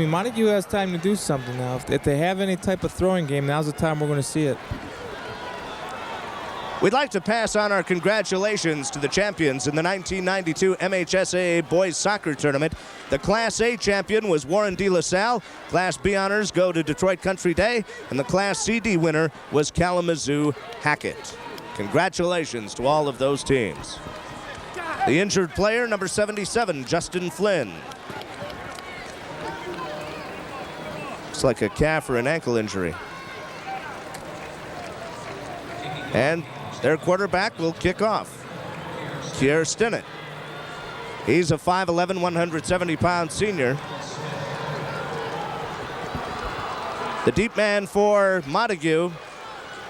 Montague has time to do something now. If they have any type of throwing game, now's the time we're going to see it. We'd like to pass on our congratulations to the champions in the 1992 MHSAA Boys Soccer Tournament. The Class A champion was Warren De La Salle. Class B honors go to Detroit Country Day, and the Class CD winner was Kalamazoo Hackett. Congratulations to all of those teams. The injured player, number 77, Justin Flynn. Looks like a calf or an ankle injury. And their quarterback will kick off, Kier Stinnett. He's a 5'11", 170-pound senior. The deep man for Montague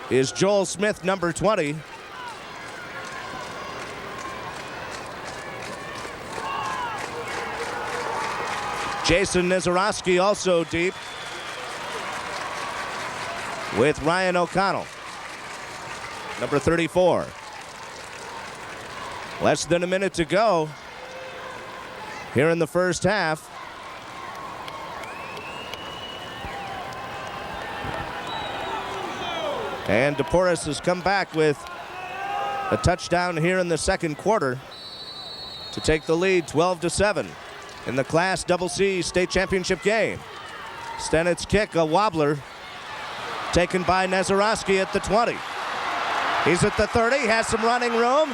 is Joel Smith, number 20. Jason Nizarowski also deep with Ryan O'Connell. number 34. Less than a minute to go here in the first half. And Deporres has come back with a touchdown here in the second quarter to take the lead 12-7 in the Class CC state championship game. Stennett's kick, a wobbler, taken by Nezarowski at the 20. He's at the 30, has some running room,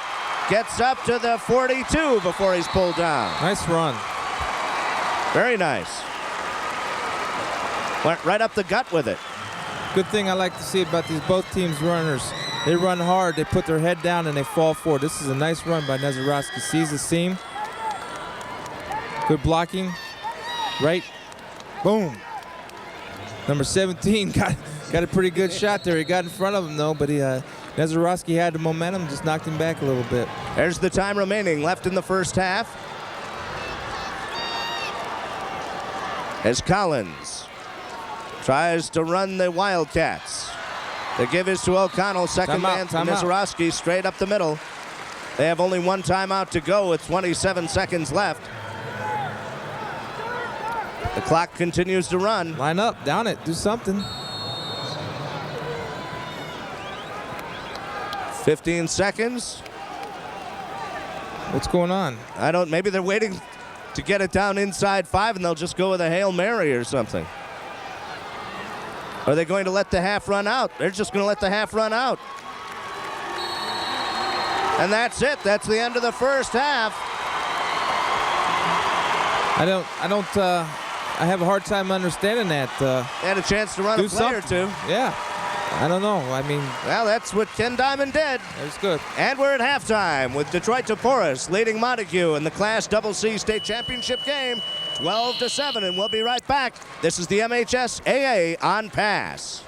gets up to the 42 before he's pulled down. Nice run. Very nice. Went right up the gut with it. Good thing I like to see about these both teams' runners. They run hard, they put their head down, and they fall forward. This is a nice run by Nezarowski. Sees the seam. Good blocking. Right. Boom. Number 17 got a pretty good shot there. He got in front of him, though, but Nezarowski had the momentum, just knocked him back a little bit. There's the time remaining left in the first half. As Collins tries to run the Wildcats. The give is to O'Connell. Second man, Nezarowski, straight up the middle. They have only one timeout to go with 27 seconds left. The clock continues to run. Line up, down it, do something. 15 seconds. What's going on? Maybe they're waiting to get it down inside 5 and they'll just go with a Hail Mary or something. Are they going to let the half run out? They're just going to let the half run out. And that's it. That's the end of the first half. I have a hard time understanding that. They had a chance to run a play or two. Yeah. I don't know. I mean, well, that's what Ken Diamond did. That's good. And we're at halftime with Detroit Deporres leading Montague in the Class CC state championship game, 12-7, and we'll be right back. This is the MHSAA on Pass.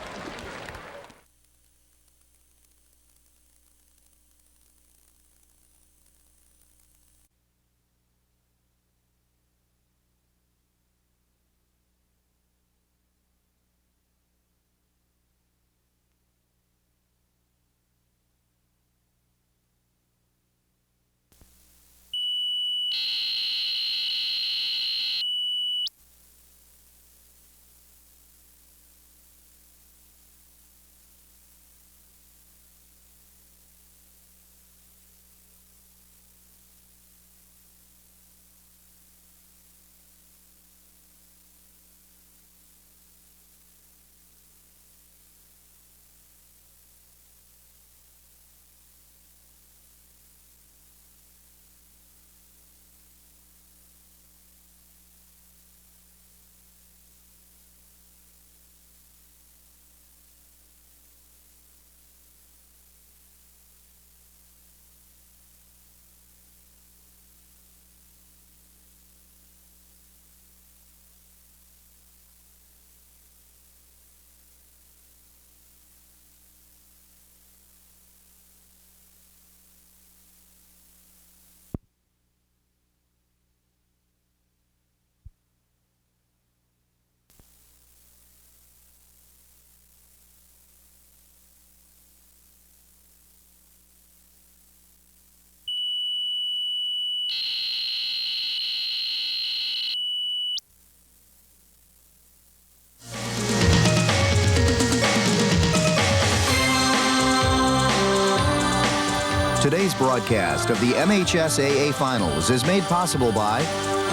Today's broadcast of the MHSAA Finals is made possible by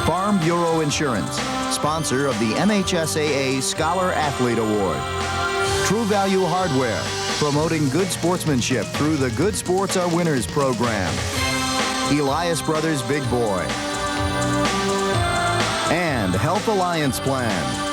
Farm Bureau Insurance, sponsor of the MHSAA Scholar Athlete Award. True Value Hardware, promoting good sportsmanship through the Good Sports Are Winners program. Elias Brothers Big Boy. And Health Alliance Plan.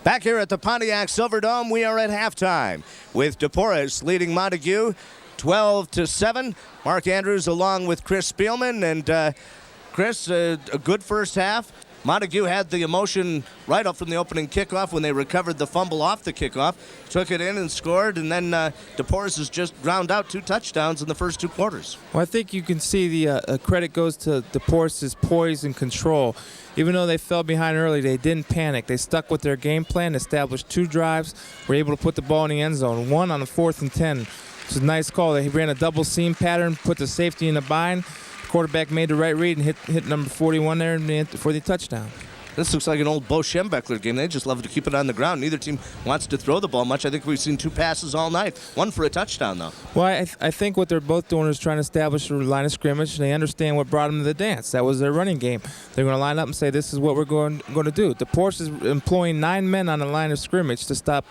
Back here at the Pontiac Silverdome, we are at halftime with Deporres leading Montague 12-7. Mark Andrews along with Chris Spielman. And Chris, a good first half. Montague had the emotion right up from the opening kickoff when they recovered the fumble off the kickoff, took it in and scored, and then Deporres has just ground out 2 touchdowns in the first 2 quarters. Well, I think you can see the credit goes to Deporres' poise and control. Even though they fell behind early, they didn't panic. They stuck with their game plan, established 2 drives, were able to put the ball in the end zone, 1 on the 4th and 10. It's a nice call. They ran a double seam pattern, put the safety in the bind. Quarterback made the right read and hit number 41 there for the touchdown. This looks like an old Bo Schembechler game. They just love to keep it on the ground. Neither team wants to throw the ball much. I think we've seen 2 passes all night. 1 for a touchdown, though. Well, I think what they're both doing is trying to establish a line of scrimmage, and they understand what brought them to the dance. That was their running game. They're going to line up and say, this is what we're going to do. Deporres is employing 9 men on the line of scrimmage to stop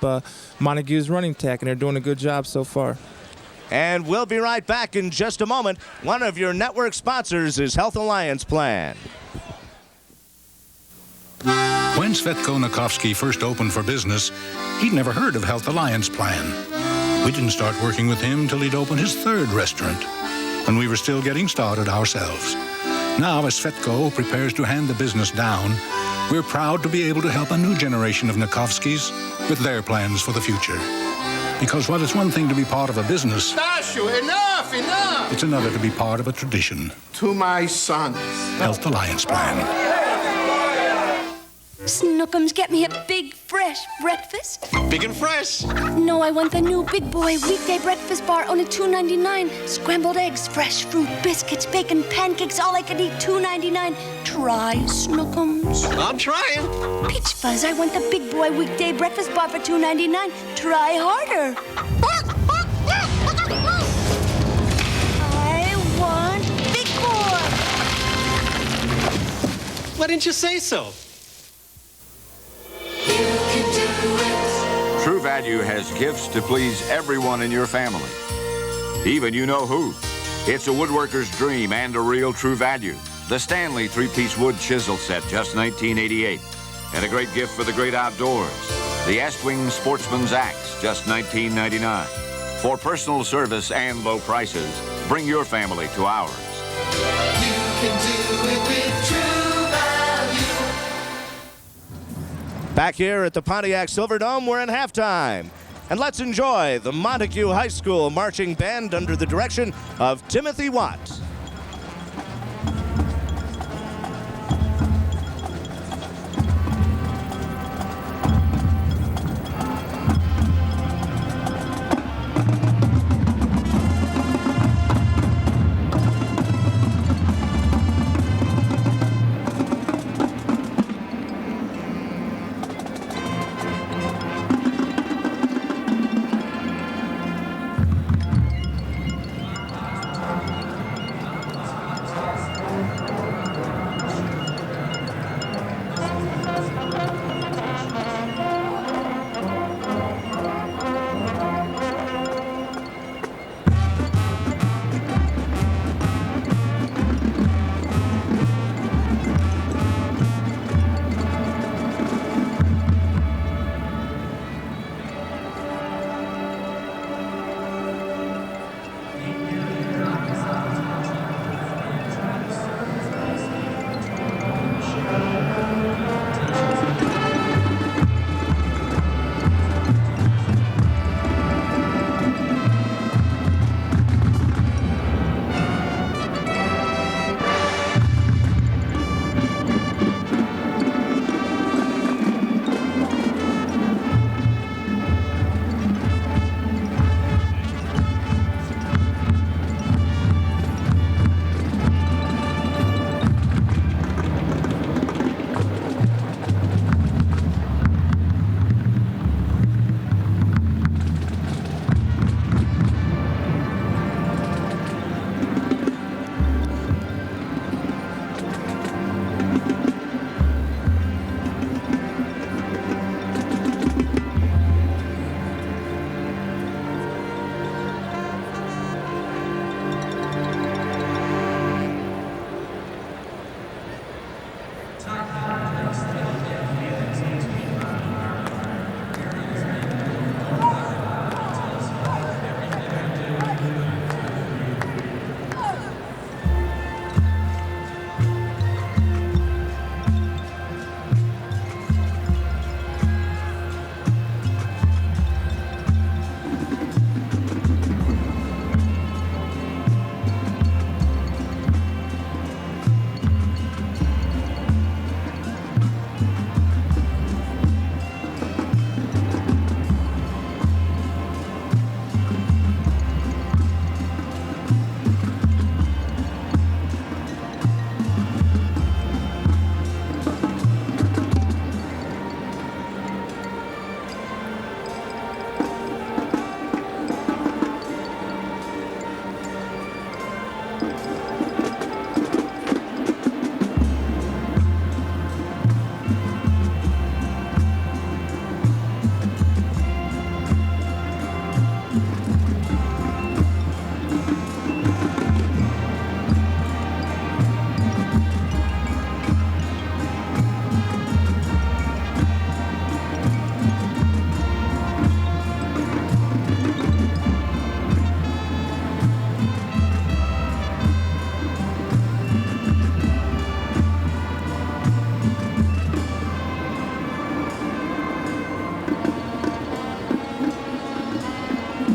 Montague's running attack, and they're doing a good job so far. And we'll be right back in just a moment. One of your network sponsors is Health Alliance Plan. When Svetko Nakovsky first opened for business, he'd never heard of Health Alliance Plan. We didn't start working with him till he'd opened his 3rd restaurant, and we were still getting started ourselves. Now, as Svetko prepares to hand the business down, we're proud to be able to help a new generation of Nakovskys with their plans for the future. Because while it's one thing to be part of a business, Stasio, enough! it's another to be part of a tradition. To my sons. Health Alliance Plan. Snookums, get me a big, fresh breakfast. Big and fresh. No, I want the new Big Boy weekday breakfast bar, only $2.99. Scrambled eggs, fresh fruit, biscuits, bacon, pancakes, all I can eat, $2.99. Try, Snookums. I'm trying. Peach Fuzz, I want the Big Boy weekday breakfast bar for $2.99. Try harder. I want Big Boy. Why didn't you say so? True Value has gifts to please everyone in your family, even you know who. It's a woodworker's dream and a real True Value. The Stanley 3-piece wood chisel set, just $19.88. And a great gift for the great outdoors. The Estwing Sportsman's Axe, just $19.99. For personal service and low prices, bring your family to ours. You can do it with True Value. Back here at the Pontiac Silverdome, we're in halftime. And let's enjoy the Montague High School Marching Band under the direction of Timothy Watt.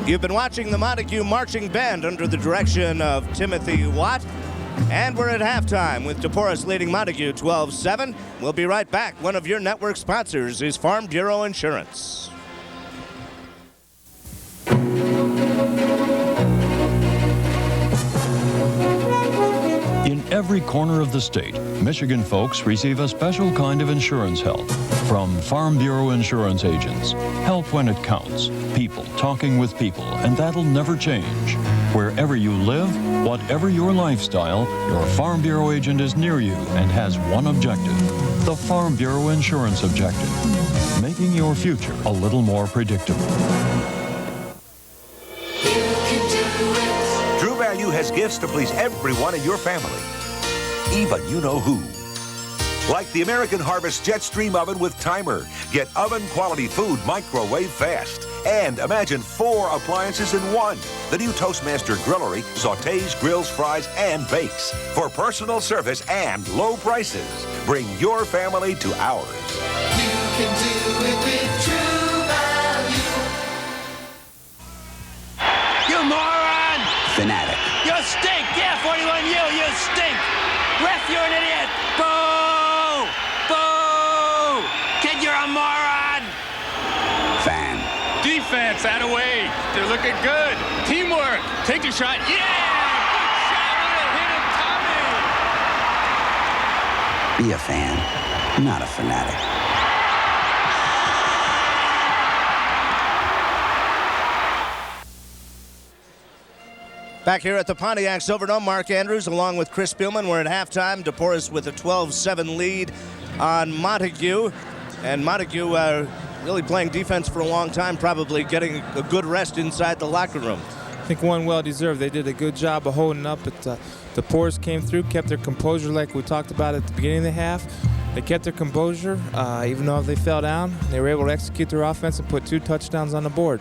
You've been watching the Montague Marching Band under the direction of Timothy Watt. And we're at halftime with Deporres leading Montague 12-7. We'll be right back. One of your network sponsors is Farm Bureau Insurance. In every corner of the state, Michigan folks receive a special kind of insurance help from Farm Bureau Insurance agents. Help when it counts. People talking with people, and that'll never change. Wherever you live, whatever your lifestyle, your Farm Bureau agent is near you and has one objective: the Farm Bureau Insurance objective, making your future a little more predictable. True Value has gifts to please everyone in your family, even you know who. Like the American Harvest Jetstream Oven with timer. Get oven-quality food microwave fast. And imagine 4 appliances in one. The new Toastmaster Grillery sautés, grills, fries, and bakes. For personal service and low prices. Bring your family to ours. You can do it with True Value. You moron! Fanatic. You stink! Yeah, 41U, you stink! Ref, you're an idiot! Boo! Boo! Kid, you're a moron! Fan. Defense, out of way. They're looking good. Teamwork. Take a shot. Yeah! Good shot. Hit him, Tommy! Be a fan, not a fanatic. Back here at the Pontiac Silverdome, Mark Andrews along with Chris Spielman. We're at halftime. Deporres with a 12-7 lead on Montague. And Montague really playing defense for a long time, probably getting a good rest inside the locker room. I think one well-deserved. They did a good job of holding up, but Deporres came through, kept their composure like we talked about at the beginning of the half. They kept their composure, even though they fell down. They were able to execute their offense and put 2 touchdowns on the board.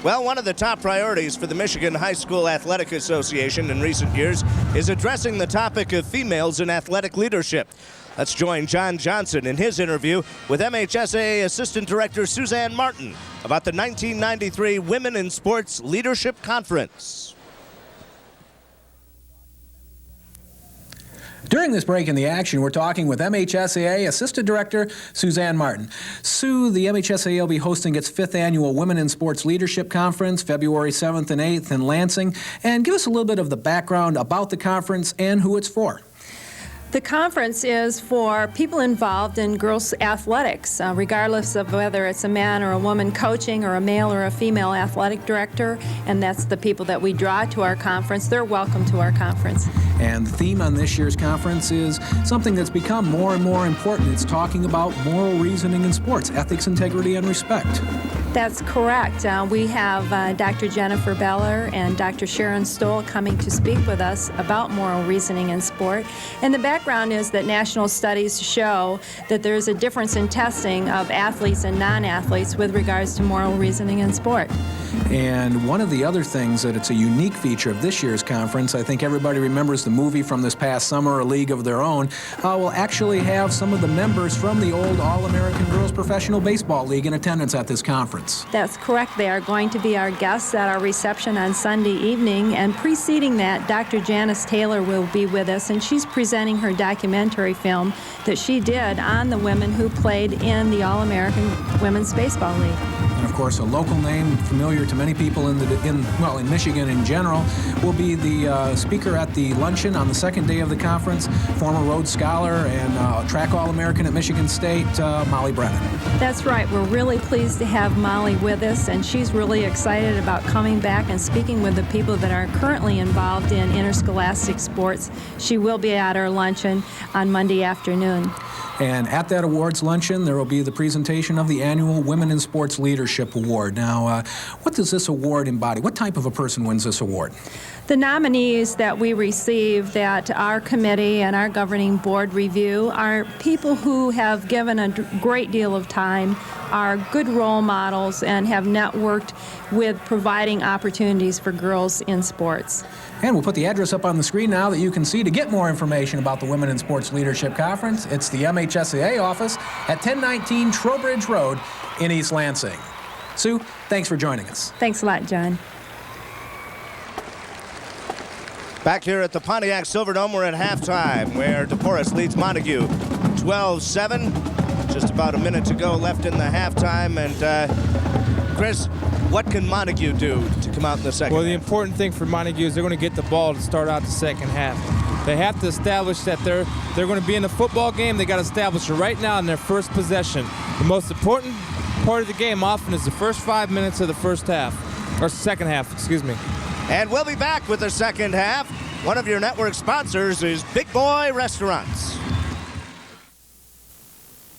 Well, one of the top priorities for the Michigan High School Athletic Association in recent years is addressing the topic of females in athletic leadership. Let's join John Johnson in his interview with MHSAA Assistant Director Suzanne Martin about the 1993 Women in Sports Leadership Conference. During this break in the action, we're talking with MHSAA Assistant Director Suzanne Martin. Sue, the MHSAA will be hosting its 5th annual Women in Sports Leadership Conference, February 7th and 8th in Lansing. And give us a little bit of the background about the conference and who it's for. The conference is for people involved in girls' athletics, regardless of whether it's a man or a woman coaching or a male or a female athletic director, and that's the people that we draw to our conference. They're welcome to our conference. And the theme on this year's conference is something that's become more and more important. It's talking about moral reasoning in sports, ethics, integrity, and respect. That's correct. We have Dr. Jennifer Beller and Dr. Sharon Stoll coming to speak with us about moral reasoning in sport. And the background is that national studies show that there's a difference in testing of athletes and non-athletes with regards to moral reasoning in sport. And one of the other things that it's a unique feature of this year's conference, I think everybody remembers the movie from this past summer, A League of Their Own, will actually have some of the members from the old All-American Girls Professional Baseball League in attendance at this conference. That's correct. They are going to be our guests at our reception on Sunday evening. And preceding that, Dr. Janice Taylor will be with us, and she's presenting her documentary film that she did on the women who played in the All-American Women's Baseball League. And of course, a local name familiar to many people in Michigan in general will be the speaker at the luncheon on the second day of the conference, former Rhodes Scholar and track All-American at Michigan State, Molly Brennan. That's right. We're really pleased to have Molly with us, and she's really excited about coming back and speaking with the people that are currently involved in interscholastic sports. She will be at our luncheon on Monday afternoon. And at that awards luncheon, there will be the presentation of the annual Women in Sports Leadership Award. Now, what does this award embody? What type of a person wins this award? The nominees that we receive that our committee and our governing board review are people who have given a great deal of time, are good role models, and have networked with providing opportunities for girls in sports. And we'll put the address up on the screen now that you can see to get more information about the Women in Sports Leadership Conference. It's the MHSAA office at 1019 Trowbridge Road in East Lansing. Sue, thanks for joining us. Thanks a lot, John. Back here at the Pontiac Silverdome, we're at halftime, where Deporres leads Montague 12-7. Just about a minute to go left in the halftime. And Chris, what can Montague do to come out in the second Well, the half? important thing for Montague is they're going to get the ball to start out the second half. They have to establish that they're going to be in a football game. They got to establish it right now in their first possession. The most important part of the game often is the first 5 minutes of the first half, or second half, excuse me. And we'll be back with the second half. One of your network sponsors is Big Boy Restaurants.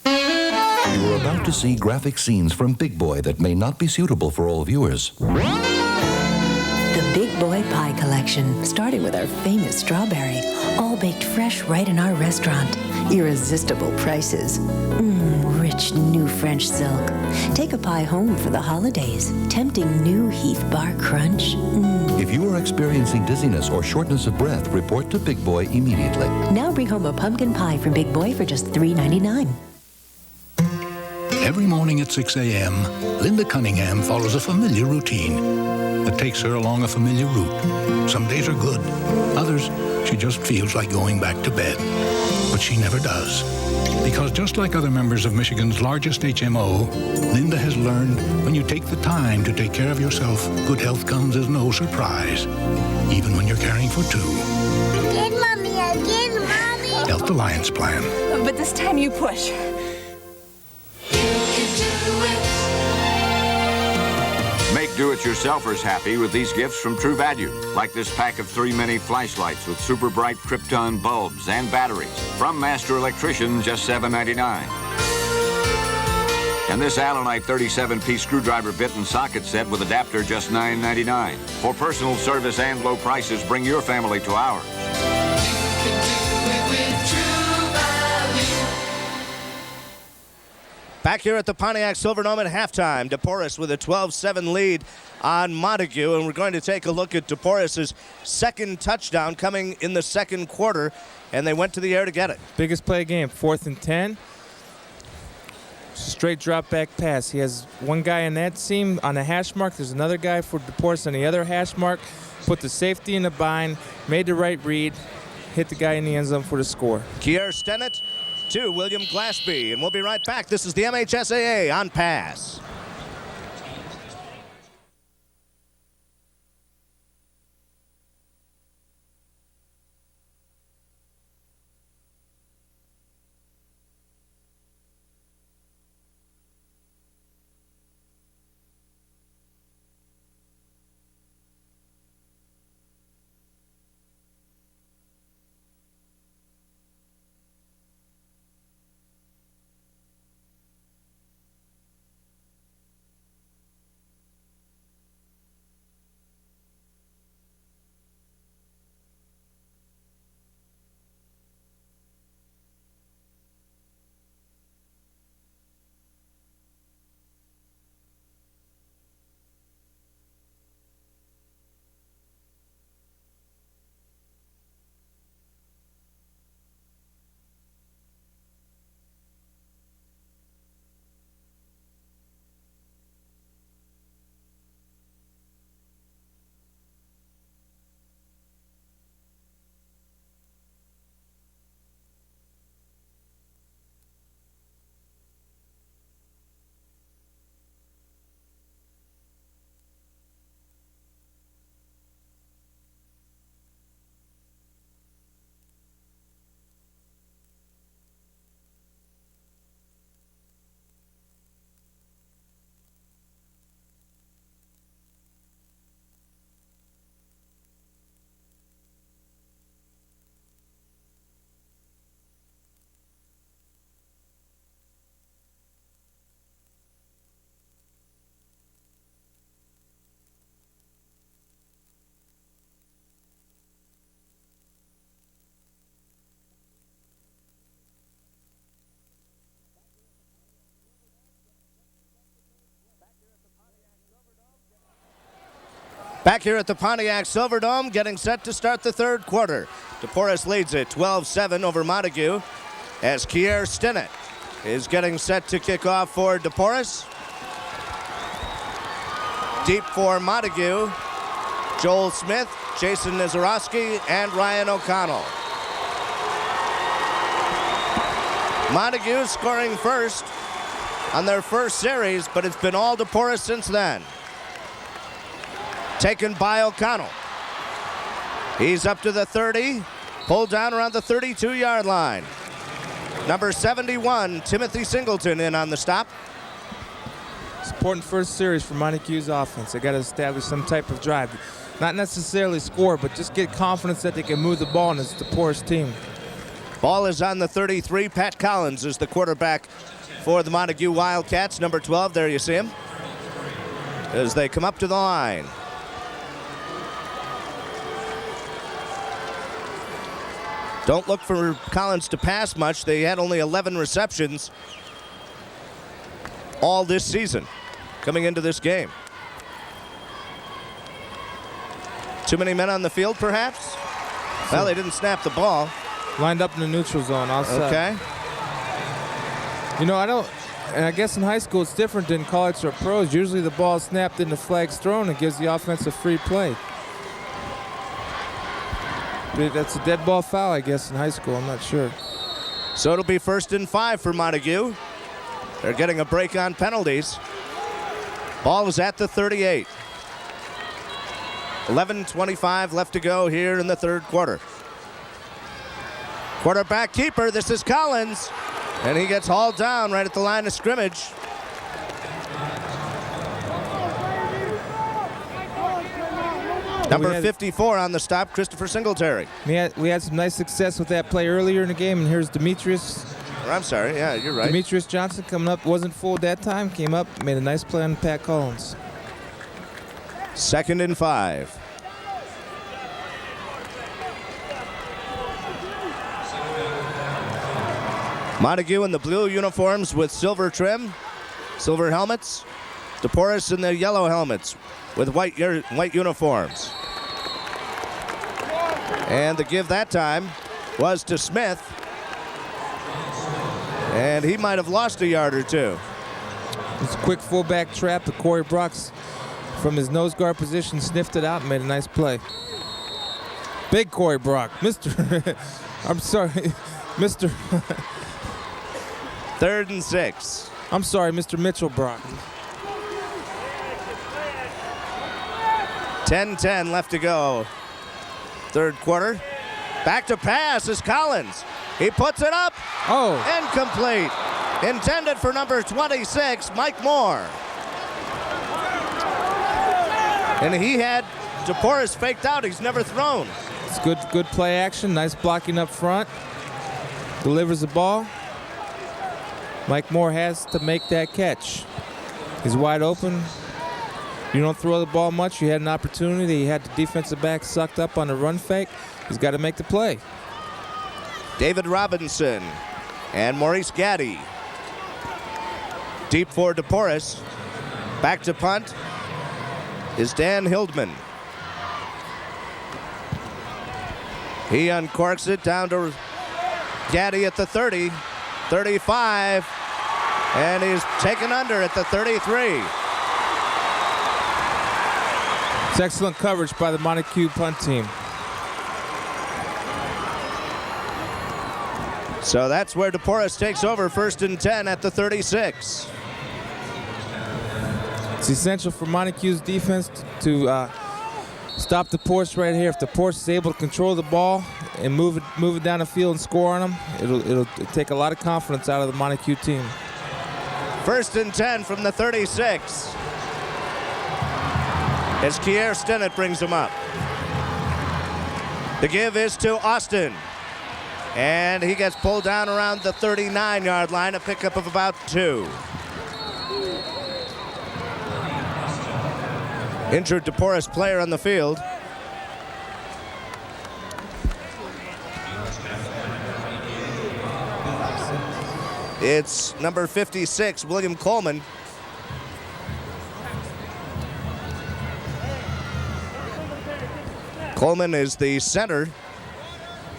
You're about to see graphic scenes from Big Boy that may not be suitable for all viewers. The Big Boy Pie Collection, starting with our famous strawberry, all baked fresh right in our restaurant. Irresistible prices. Rich new French silk. Take a pie home for the holidays. Tempting new Heath Bar Crunch. If you are experiencing dizziness or shortness of breath, report to Big Boy immediately. Now bring home a pumpkin pie from Big Boy for just $3.99. Every morning at 6 a.m., Linda Cunningham follows a familiar routine that takes her along a familiar route. Some days are good. Others, she just feels like going back to bed. But she never does. Because just like other members of Michigan's largest HMO, Linda has learned when you take the time to take care of yourself, good health comes as no surprise, even when you're caring for two. Again, Mommy, Health Alliance Plan. But this time you push. Make do-it-yourselfers happy with these gifts from True Value, like this pack of 3 mini flashlights with super bright Krypton bulbs and batteries from Master Electrician, just $7.99. And this Allenite 37-piece screwdriver bit and socket set with adapter, just $9.99. For personal service and low prices, bring your family to ours. Back here at the Pontiac Silverdome at halftime, Deporres with a 12-7 lead on Montague, and we're going to take a look at Deporres' second touchdown coming in the second quarter, and they went to the air to get it. Biggest play of the game, 4th and 10. Straight drop back pass. He has one guy in that seam on the hash mark. There's another guy for Deporres on the other hash mark. Put the safety in the bind, made the right read, hit the guy in the end zone for the score. Kier Stennett to William Glassby, and we'll be right back. This is the MHSAA on Pass. Back here at the Pontiac Silverdome, getting set to start the third quarter. Deporres leads it 12-7 over Montague as Kier Stennett is getting set to kick off for Deporres. Deep for Montague, Joel Smith, Jason Nizarowski, and Ryan O'Connell. Montague scoring first on their first series, but it's been all Deporres since then. Taken by O'Connell. He's up to the 30, pulled down around the 32-yard line. Number 71, Timothy Singleton, in on the stop. It's important first series for Montague's offense. They got to establish some type of drive. Not necessarily score, but just get confidence that they can move the ball, and it's the Deporres team. Ball is on the 33. Pat Collins is the quarterback for the Montague Wildcats. Number 12, there you see him, as they come up to the line. Don't look for Collins to pass much. They had only 11 receptions all this season coming into this game. Too many men on the field, perhaps? Well, they didn't snap the ball. Lined up in the neutral zone outside. Okay. You know, I guess in high school it's different than college or pros. Usually the ball is snapped and the flag's thrown and gives the offense a free play. That's a dead ball foul, I guess, in high school. I'm not sure. So it'll be 1st and 5 for Montague. They're getting a break on penalties. Ball is at the 38. 11:25 left to go here in the third quarter. Quarterback keeper, this is Collins. And he gets hauled down right at the line of scrimmage. Number 54 on the stop, Christopher Singletary. We had some nice success with that play earlier in the game, and here's Demetrius. I'm sorry, yeah, you're right. Demetrius Johnson coming up, wasn't full at that time, came up, made a nice play on Pat Collins. 2nd and 5. Montague in the blue uniforms with silver trim, silver helmets. Deporres in the yellow helmets with white uniforms. And the give that time was to Smith. And he might have lost a yard or two. It's a quick fullback trap, but Corey Brooks from his nose guard position sniffed it out and made a nice play. Big Corey Brock. I'm sorry, Mr. 3rd and 6. I'm sorry, Mr. Mitchell Brock. 10-10 left to go. Third quarter. Back to pass is Collins. He puts it up. Oh. Incomplete. Intended for number 26, Mike Moore. And he had Deporres faked out. He's never thrown. It's good play action. Nice blocking up front. Delivers the ball. Mike Moore has to make that catch. He's wide open. You don't throw the ball much. You had an opportunity. You had the defensive back sucked up on the run fake. He's got to make the play. David Robinson and Maurice Gaddy. Deep for Deporres. Back to punt is Dan Hildman. He uncorks it down to Gaddy at the 30, 35, and he's taken under at the 33. It's excellent coverage by the Montague punt team. So that's where Deporres takes over, 1st and 10 at the 36. It's essential for Montague's defense to stop Deporres right here. If Deporres is able to control the ball and move it down the field and score on them, it'll take a lot of confidence out of the Montague team. 1st and 10 from the 36. As Kier Stennett brings him up. The give is to Austin. And he gets pulled down around the 39-yard line, a pickup of about 2. Injured Deporres player on the field. It's number 56, William Coleman. Coleman is the center.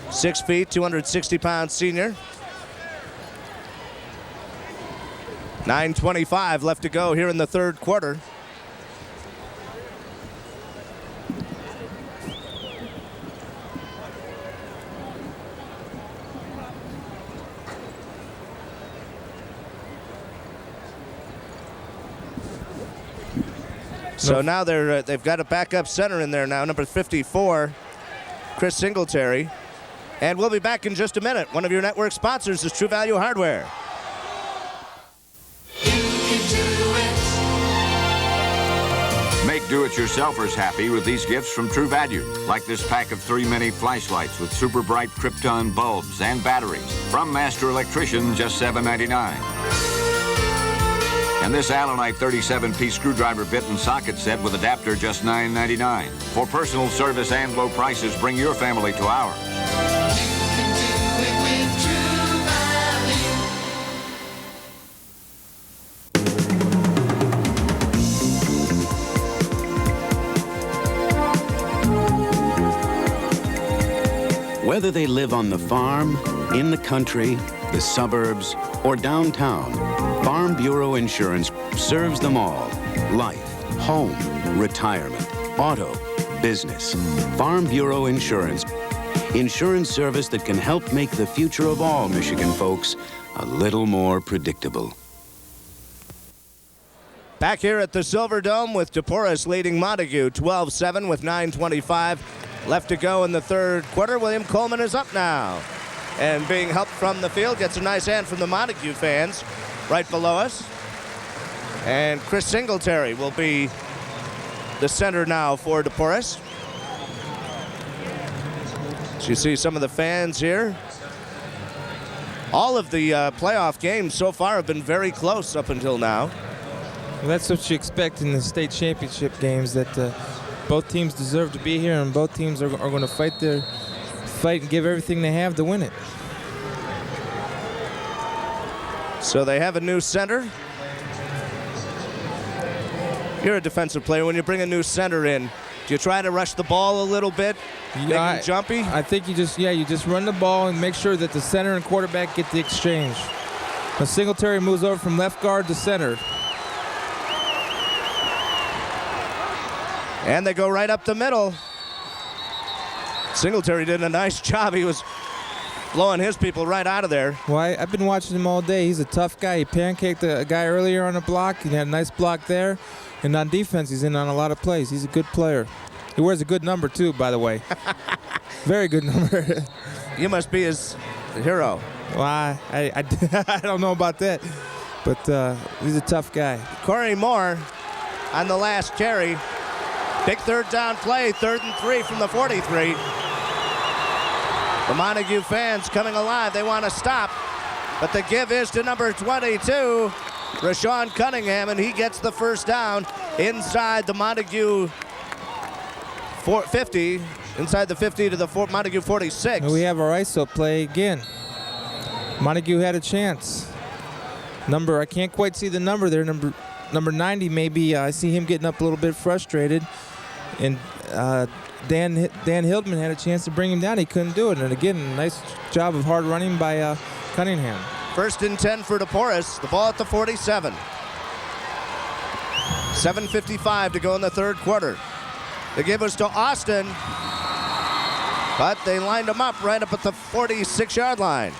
6 feet, 260-pound senior. 9:25 left to go here in the third quarter. So now they've got a backup center in there now, number 54, Chris Singletary. And we'll be back in just a minute. One of your network sponsors is True Value Hardware. Make do-it-yourselfers happy with these gifts from True Value, like this pack of 3 mini flashlights with super bright Krypton bulbs and batteries from Master Electrician, just $7.99. And this Allenite 37-piece screwdriver bit and socket set with adapter, just $9.99. For personal service and low prices, bring your family to ours. Whether they live on the farm, in the country, the suburbs, or downtown, Farm Bureau Insurance serves them all. Life, home, retirement, auto, business. Farm Bureau Insurance. Insurance service that can help make the future of all Michigan folks a little more predictable. Back here at the Silver Dome with Deporres leading Montague 12-7 with 9:25 left to go in the third quarter. William Coleman is up now. And being helped from the field, gets a nice hand from the Montague fans right below us. And Chris Singletary will be the center now for Deporres. So you see some of the fans here. All of the playoff games so far have been very close up until now. Well, that's what you expect in the state championship games, that both teams deserve to be here, and both teams are going to fight and give everything they have to win it. So they have a new center. You're a defensive player. When you bring a new center in, do you try to rush the ball a little bit, make him jumpy? I think you just run the ball and make sure that the center and quarterback get the exchange. Now Singletary moves over from left guard to center. And they go right up the middle. Singletary did a nice job. He was blowing his people right out of there. Well, I've been watching him all day. He's a tough guy. He pancaked a guy earlier on a block. He had a nice block there. And on defense, he's in on a lot of plays. He's a good player. He wears a good number, too, by the way. Very good number. You must be his hero. Well, I don't know about that. But he's a tough guy. Corey Moore on the last carry. Big third down play, 3rd and 3 from the 43. The Montague fans coming alive. They want to stop. But the give is to number 22, Rashawn Cunningham, and he gets the first down inside the Montague 50, inside the 50 to the Montague 46. And we have our ISO play again. Montague had a chance. I can't quite see the number there. Number 90 maybe. I see him getting up a little bit frustrated. And Dan Hildman had a chance to bring him down. He couldn't do it. And again, nice job of hard running by Cunningham. 1st and 10 for Deporres. The ball at the 47. 7:55 to go in the third quarter. The give was to Austin, but they lined him up right up at the 46-yard line.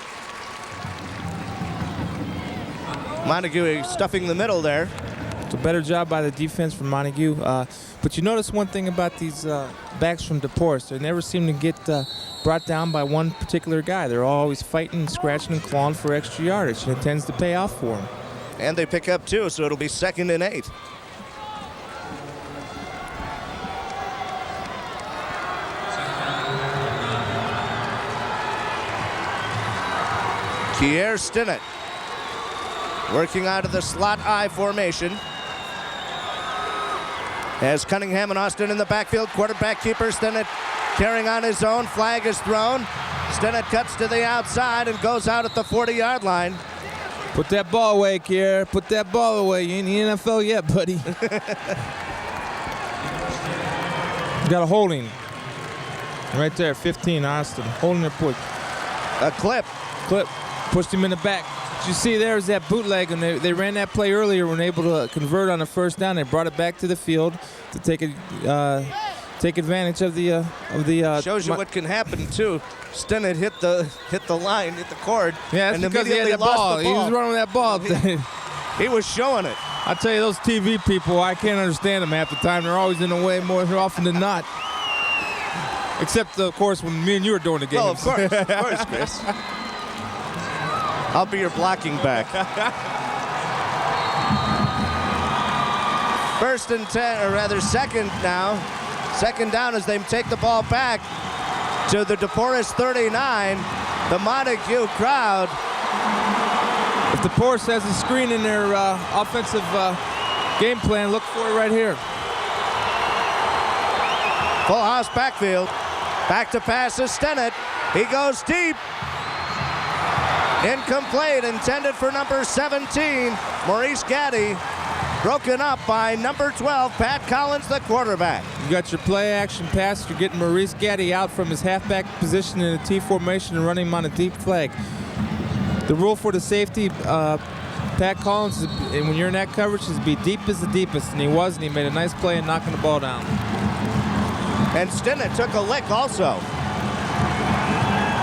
Montague stuffing the middle there. It's a better job by the defense from Montague. But you notice one thing about these backs from Deporres. They never seem to get brought down by one particular guy. They're always fighting, scratching, and clawing for extra yardage, and it tends to pay off for them. And they pick up 2, so it'll be 2nd and 8. Kier Stinnett working out of the slot I formation. As Cunningham and Austin in the backfield, quarterback keeper Stinnett carrying on his own. Flag is thrown. Stinnett cuts to the outside and goes out at the 40-yard line. Put that ball away, Kier. Put that ball away. You ain't in the NFL yet, buddy. Got a holding. Right there, 15, Austin. Holding the push. A clip. Pushed him in the back. What you see there is that bootleg, and they ran that play earlier when able to convert on the first down. They brought it back to the field to take advantage of the shows you what can happen too. Stinnett hit the line, hit the cord. Yeah, that's and because he had immediately that lost ball. the ball. He was running with that ball. He was showing it. I tell you, those TV people, I can't understand them half the time. They're always in the way more often than not. Except, of course, when me and you are doing the games. Oh, of course, Chris. I'll be your blocking back. First and 10, or rather second now. Second down as they take the ball back to the Deporres 39. The Montague crowd. If Deporres has a screen in their offensive game plan, look for it right here. Full house backfield. Back to pass is Stennett. He goes deep. Incomplete, intended for number 17, Maurice Gaddy. Broken up by number 12, Pat Collins, the quarterback. You got your play action pass. You're getting Maurice Gaddy out from his halfback position in a T formation and running him on a deep flag. The rule for the safety, Pat Collins, and when you're in that coverage, is be deep as the deepest, and he was, and he made a nice play in knocking the ball down. And Stennett took a lick also.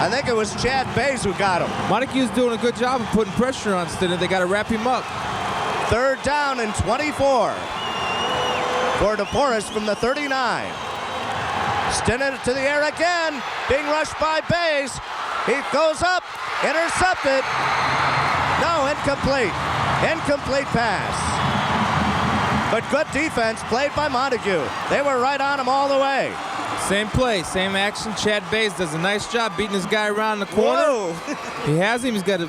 I think it was Chad Bays who got him. Montague's doing a good job of putting pressure on Stennett. They got to wrap him up. Third down and 24 for Deporres from the 39. Stennett to the air again, being rushed by Bays. He goes up, intercepted. No, incomplete. Incomplete pass. But good defense played by Montague. They were right on him all the way. Same play, same action. Chad Bays does a nice job beating this guy around the corner. He has him. He's got a...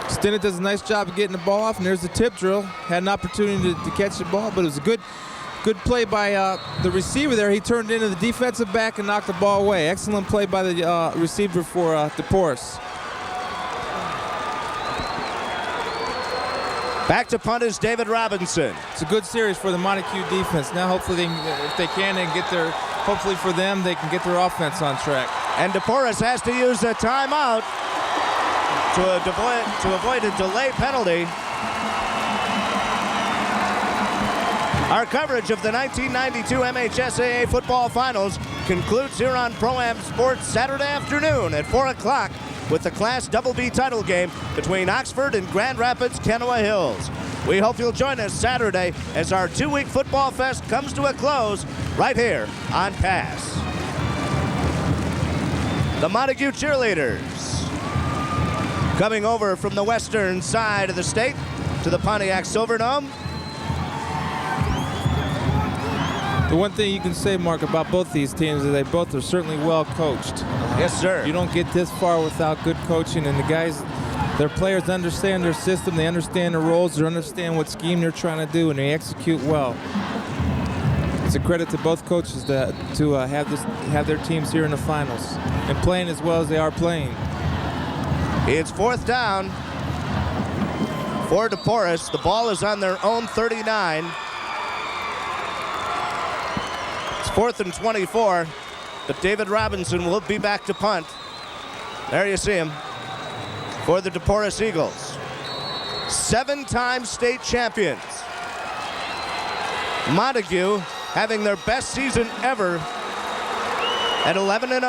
Stennett does a nice job of getting the ball off, and there's the tip drill. Had an opportunity to catch the ball, but it was a good play by the receiver there. He turned into the defensive back and knocked the ball away. Excellent play by the receiver for Deporres. Back to punt is David Robinson. It's a good series for the Montague defense. Now hopefully if they can, hopefully for them, they can get their offense on track. And Deporres has to use a timeout to avoid a delay penalty. Our coverage of the 1992 MHSAA football finals concludes here on Pro-Am Sports Saturday afternoon at 4 o'clock with the Class BB title game between Oxford and Grand Rapids Kenowa Hills. We hope you'll join us Saturday as our 2-week football fest comes to a close right here on Pass. The Montague cheerleaders coming over from the western side of the state to the Pontiac Silverdome. The one thing you can say, Mark, about both these teams is they both are certainly well coached. Yes, sir. You don't get this far without good coaching, and the guys, their players understand their system, they understand their roles, they understand what scheme they're trying to do, and they execute well. It's a credit to both coaches to have their teams here in the finals and playing as well as they are playing. It's fourth down for Deporres. The ball is on their own 39. It's 4th and 24, but David Robinson will be back to punt. There you see him for the Deporres Eagles. 7-time state champions. Montague having their best season ever at 11-0.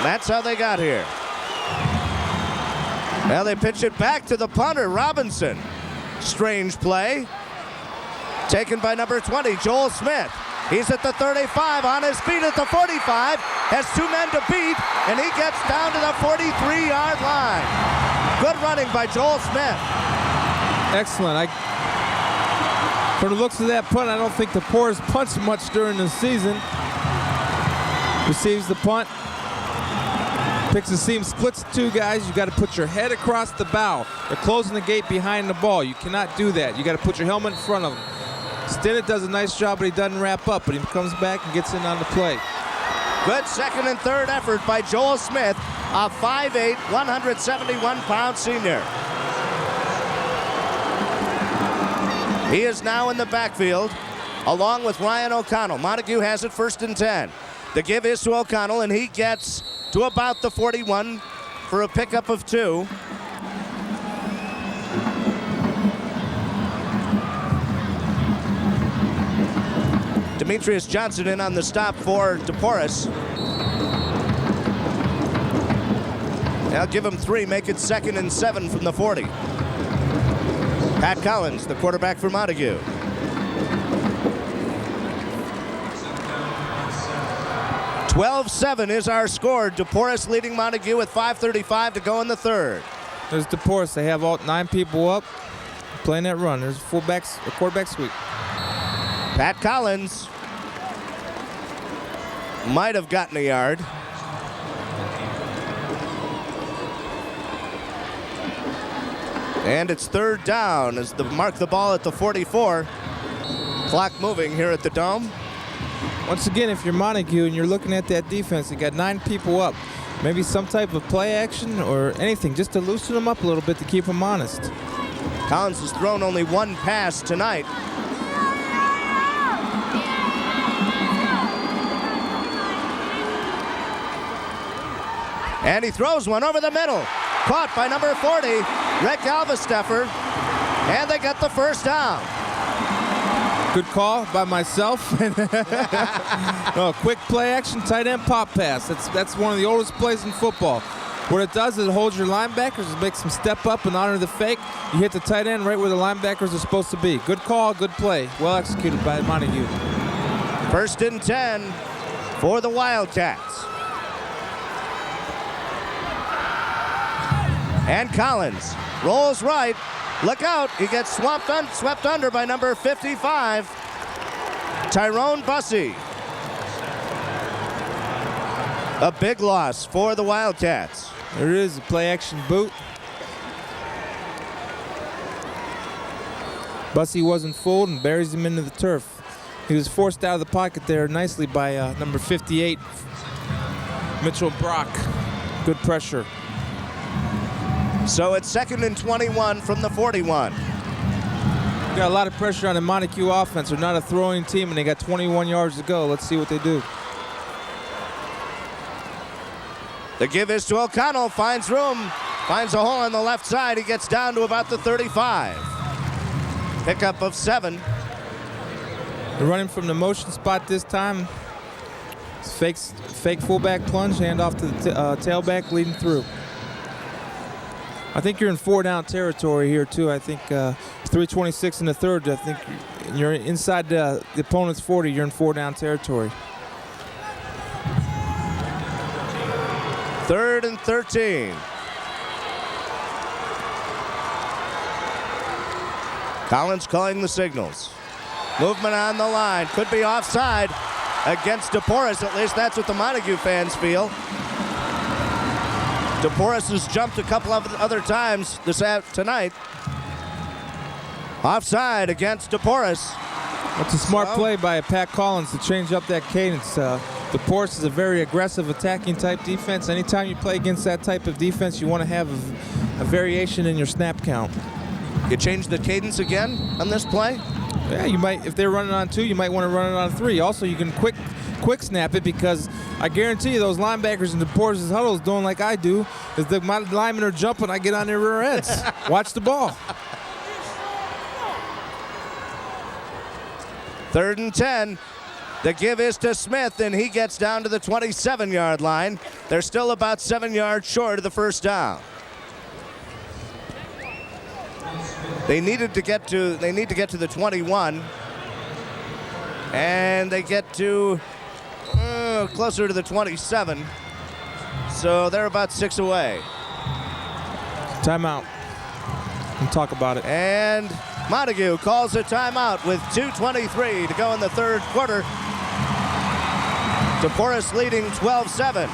That's how they got here. Now they pitch it back to the punter, Robinson. Strange play. Taken by number 20, Joel Smith. He's at the 35, on his feet at the 45, has 2 men to beat, and he gets down to the 43-yard line. Good running by Joel Smith. Excellent. From the looks of that punt, I don't think Deporres punched much during the season. Receives the punt. Picks the seam, splits 2 guys. You got to put your head across the bow. They're closing the gate behind the ball. You cannot do that. You got to put your helmet in front of them. Stennett does a nice job, but he doesn't wrap up, but he comes back and gets in on the play. Good second and third effort by Joel Smith, a 5'8", 171-pound senior. He is now in the backfield, along with Ryan O'Connell. Montague has it 1st and 10. The give is to O'Connell, and he gets to about the 41 for a pickup of 2. Demetrius Johnson in on the stop for Deporres. Now give him 3, make it 2nd and 7 from the 40. Pat Collins, the quarterback for Montague. "12-7 is our score. Deporres leading Montague with 5:35 to go in the third. There's Deporres. They have all 9 people up playing that run. There's a quarterback sweep. Pat Collins might have gotten a yard. And it's third down as they mark the ball at the 44. Clock moving here at the Dome. Once again, if you're Montague and you're looking at that defense, you got 9 people up. Maybe some type of play action or anything just to loosen them up a little bit to keep them honest. Collins has thrown only 1 pass tonight. And he throws one over the middle. Caught by number 40, Rick Alvesteffer. And they got the first down. Good call by myself. Quick play action, tight end pop pass. That's one of the oldest plays in football. What it does is it holds your linebackers, it makes them step up and honor the fake. You hit the tight end right where the linebackers are supposed to be. Good call, good play. Well executed by Montague. 1st and 10 for the Wildcats. And Collins rolls right. Look out, he gets swept under by number 55, Tyrone Bussey. A big loss for the Wildcats. There it is, a play action boot. Bussey wasn't fooled and buries him into the turf. He was forced out of the pocket there nicely by number 58, Mitchell Brock. Good pressure. So it's 2nd and 21 from the 41. Got a lot of pressure on the Montague offense. They're not a throwing team, and they got 21 yards to go. Let's see what they do. The give is to O'Connell. Finds room. Finds a hole on the left side. He gets down to about the 35. Pickup of 7. They're running from the motion spot this time. Fake fullback plunge, hand off to the tailback, leading through. I think you're in 4-down territory here, too. I think 3:26 in the third. I think you're inside the opponent's 40. You're in 4-down territory. 3rd and 13. Collins calling the signals. Movement on the line. Could be offside against Deporres. At least that's what the Montague fans feel. Deporres has jumped a couple of other times tonight. Offside against Deporres. That's a smart play by Pat Collins to change up that cadence. Deporres is a very aggressive attacking type defense. Anytime you play against that type of defense, you want to have a variation in your snap count. You change the cadence again on this play? Yeah, you might. If they're running on 2, you might want to run it on 3. Also, you can quick snap it, because I guarantee you those linebackers in Deporres' huddles doing like I do, is that my linemen are jumping, I get on their rear ends. Watch the ball. 3rd and 10. The give is to Smith, and he gets down to the 27-yard line. They're still about 7 yards short of the first down. They need to get to the 21, and they get to closer to the 27. So they're about 6 away. Timeout. We'll talk about it. And Montague calls a timeout with 2:23 to go in the third quarter. Deporres leading 12-7.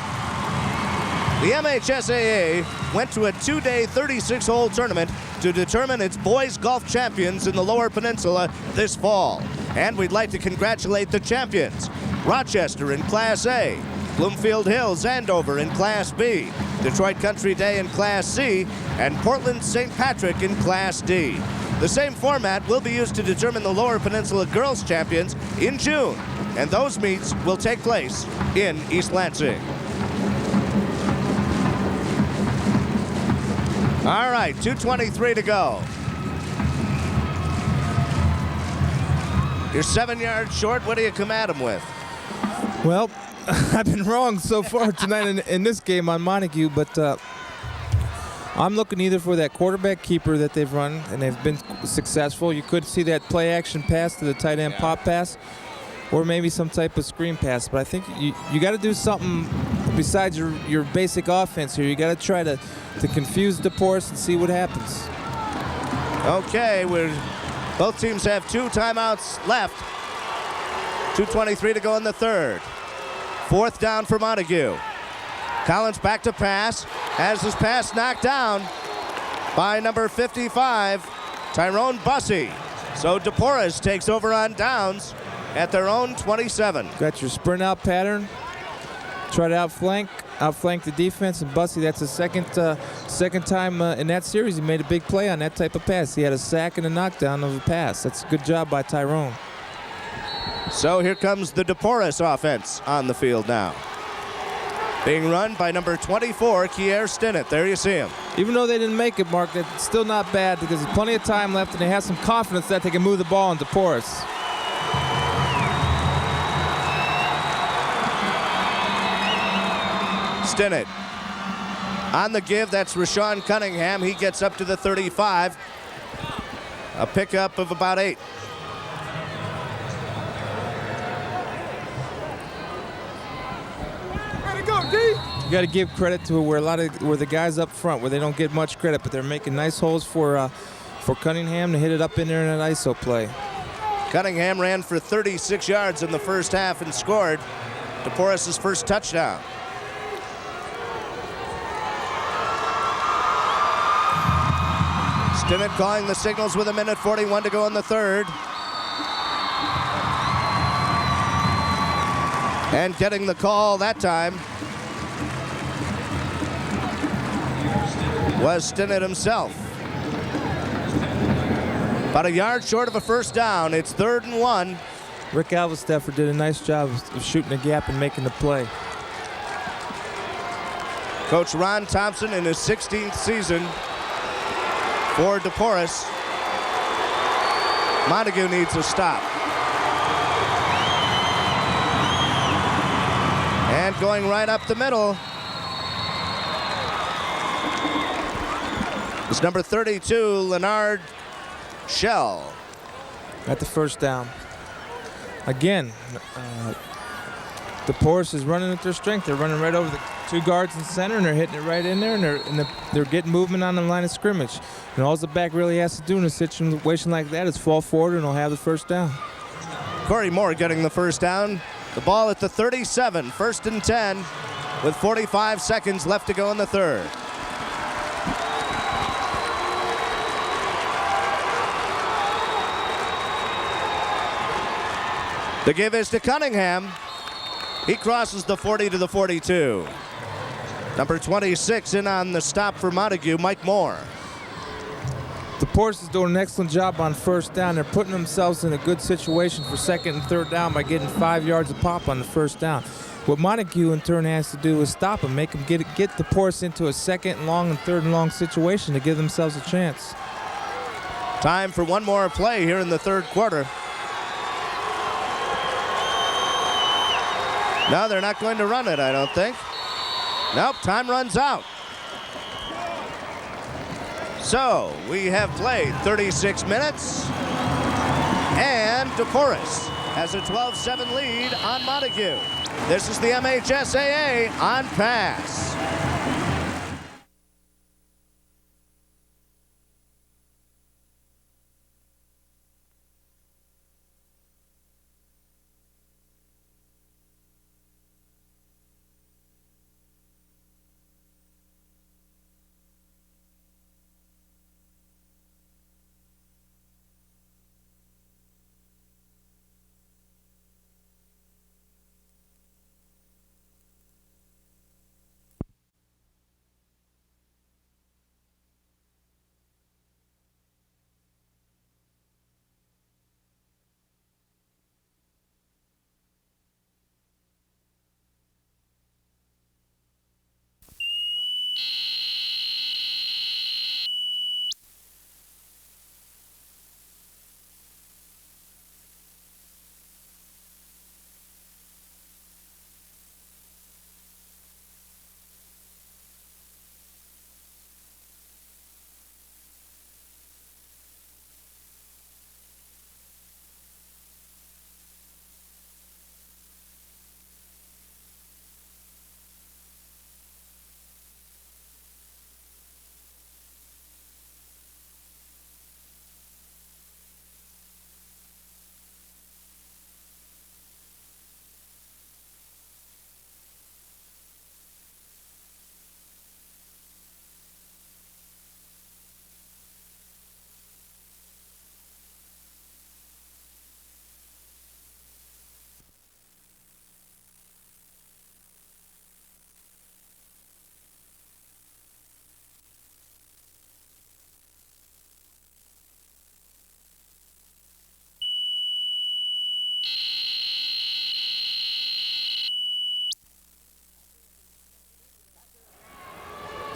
The MHSAA went to a 2-day 36-hole tournament to determine its boys golf champions in the Lower Peninsula this fall. And we'd like to congratulate the champions: Rochester in Class A, Bloomfield Hills Andover in Class B, Detroit Country Day in Class C, and Portland St. Patrick in Class D. The same format will be used to determine the Lower Peninsula girls champions in June, and those meets will take place in East Lansing. All right, 2:23 to go. You're 7 yards short. What do you come at him with? Well, I've been wrong so far tonight in this game on Montague, but I'm looking either for that quarterback keeper that they've run, and they've been successful. You could see that play action pass to the tight end pop pass, or maybe some type of screen pass. But I think you got to do something besides your basic offense here. You got to try to confuse Deporres and see what happens. Okay, both teams have 2 timeouts left. 2:23 to go in the third. 4th down for Montague. Collins back to pass. Has his pass knocked down by number 55, Tyrone Bussey. So Deporres takes over on downs at their own 27. Got your sprint out pattern. Try to outflank the defense, and Bussey, that's the second time in that series he made a big play on that type of pass. He had a sack and a knockdown of a pass. That's a good job by Tyrone. So here comes the Deporres offense on the field now. Being run by number 24, Kier Stinnett. There you see him. Even though they didn't make it, Mark, it's still not bad because there's plenty of time left and they have some confidence that they can move the ball on Deporres. Stinnett on the give. That's Rashawn Cunningham. He gets up to the 35. A pickup of about 8. You got to give credit to where the guys up front, where they don't get much credit, but they're making nice holes for Cunningham to hit it up in there in an ISO play. Cunningham ran for 36 yards in the first half and scored Deporres' first touchdown. Stinnett calling the signals with 1:41 to go in the third. And getting the call that time was Stinnett himself. About a yard short of a first down. It's 3rd and 1. Rick Alvesteffer did a nice job of shooting a gap and making the play. Coach Ron Thompson in his 16th season for Deporres. Montague needs a stop. And going right up the middle is number 32, Leonard Shell. At the first down. Again, Deporres is running at their strength. They're running right over the 2 guards in center, and they're hitting it right in there, and they're getting movement on the line of scrimmage. And all the back really has to do in a situation like that is fall forward, and they'll have the first down. Corey Moore getting the first down. The ball at the 37, 1st and 10, with 45 seconds left to go in the third. The give is to Cunningham. He crosses the 40 to the 42. Number 26 in on the stop for Montague, Mike Moore. Deporres is doing an excellent job on first down. They're putting themselves in a good situation for 2nd and 3rd down by getting 5 yards a pop on the first down. What Montague in turn has to do is stop them, make them get Deporres into a 2nd and long and 3rd and long situation to give themselves a chance. Time for one more play here in the third quarter. No, they're not going to run it, I don't think. Nope, time runs out. So we have played 36 minutes, and Deporres has a 12-7 lead on Montague. This is the MHSAA on pass.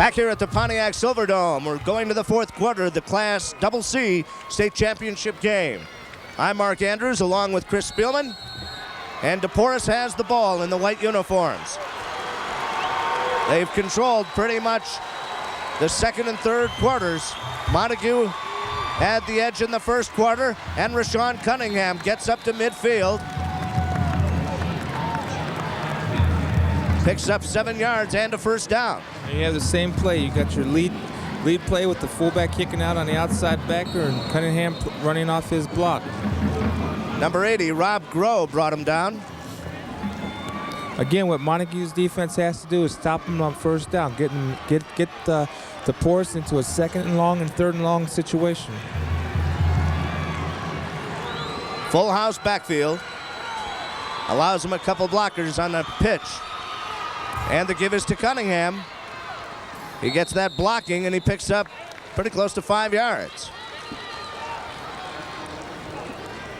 Back here at the Pontiac Silverdome, we're going to the fourth quarter of the Class CC State Championship game. I'm Mark Andrews along with Chris Spielman, and Deporres has the ball in the white uniforms. They've controlled pretty much the second and third quarters. Montague had the edge in the first quarter, and Rashawn Cunningham gets up to midfield. Picks up 7 yards and a first down. You have the same play. You got your lead play with the fullback kicking out on the outside backer and Cunningham running off his block. Number 80, Rob Groh, brought him down. Again, what Montague's defense has to do is stop him on first down, get Deporres into a second and long and third and long situation. Full house backfield. Allows him a couple blockers on the pitch. And the give is to Cunningham. He gets that blocking, and he picks up pretty close to 5 yards.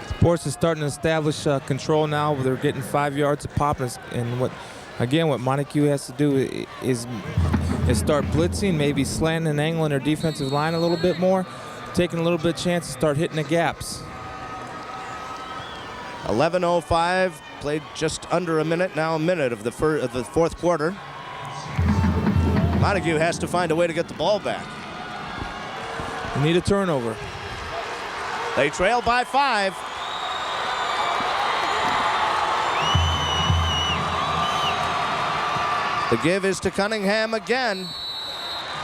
Deporres is starting to establish control now. They're getting 5 yards a pop. And what Montague has to do is start blitzing, maybe slanting and angling their defensive line a little bit more, taking a little bit of chance to start hitting the gaps. 11:05, played just under a minute, now a minute of the fourth quarter. Montague has to find a way to get the ball back. They need a turnover. They trail by 5. The give is to Cunningham again,